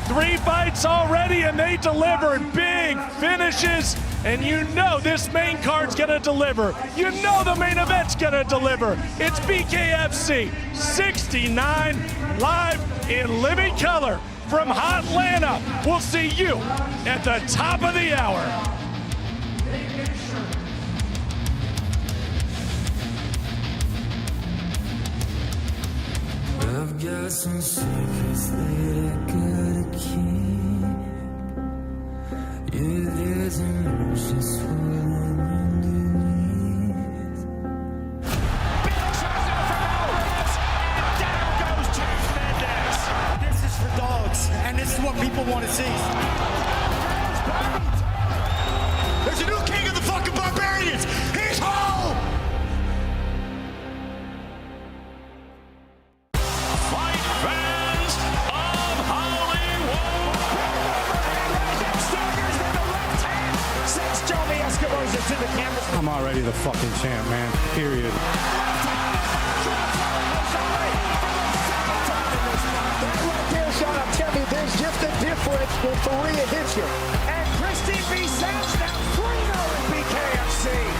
3 fights already, and they delivered big finishes. And you know this main card's gonna deliver. You know the main event's gonna deliver. It's BKFC 69 live in living color from Hotlanta. We'll see you at the top of the hour.
I've got some secrets that I gotta keep. Yeah, there's emotion swirling underneath.
Big shot now from Alvarez, and down goes James Mendez. This is for dogs, and this is what people want to see. There's a new king of the fucking barbarians. He's home.
Fight fans of Hollywood!
Sends Joey Escobar to the canvas.
I'm already the fucking champ, man. Period.
That right there Sean, I'm telling you, there's just a difference when Faria hits you.
And Christine B. Sands now 3-0 in BKFC.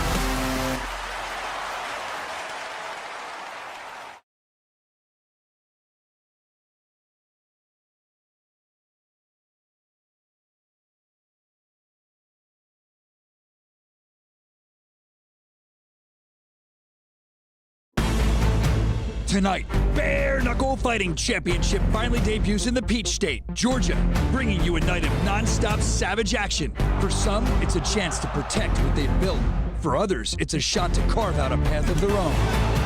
Tonight, Bare Knuckle Fighting Championship finally debuts in the Peach State, Georgia, bringing you a night of non-stop savage action. For some, it's a chance to protect what they've built. For others, it's a shot to carve out a path of their own.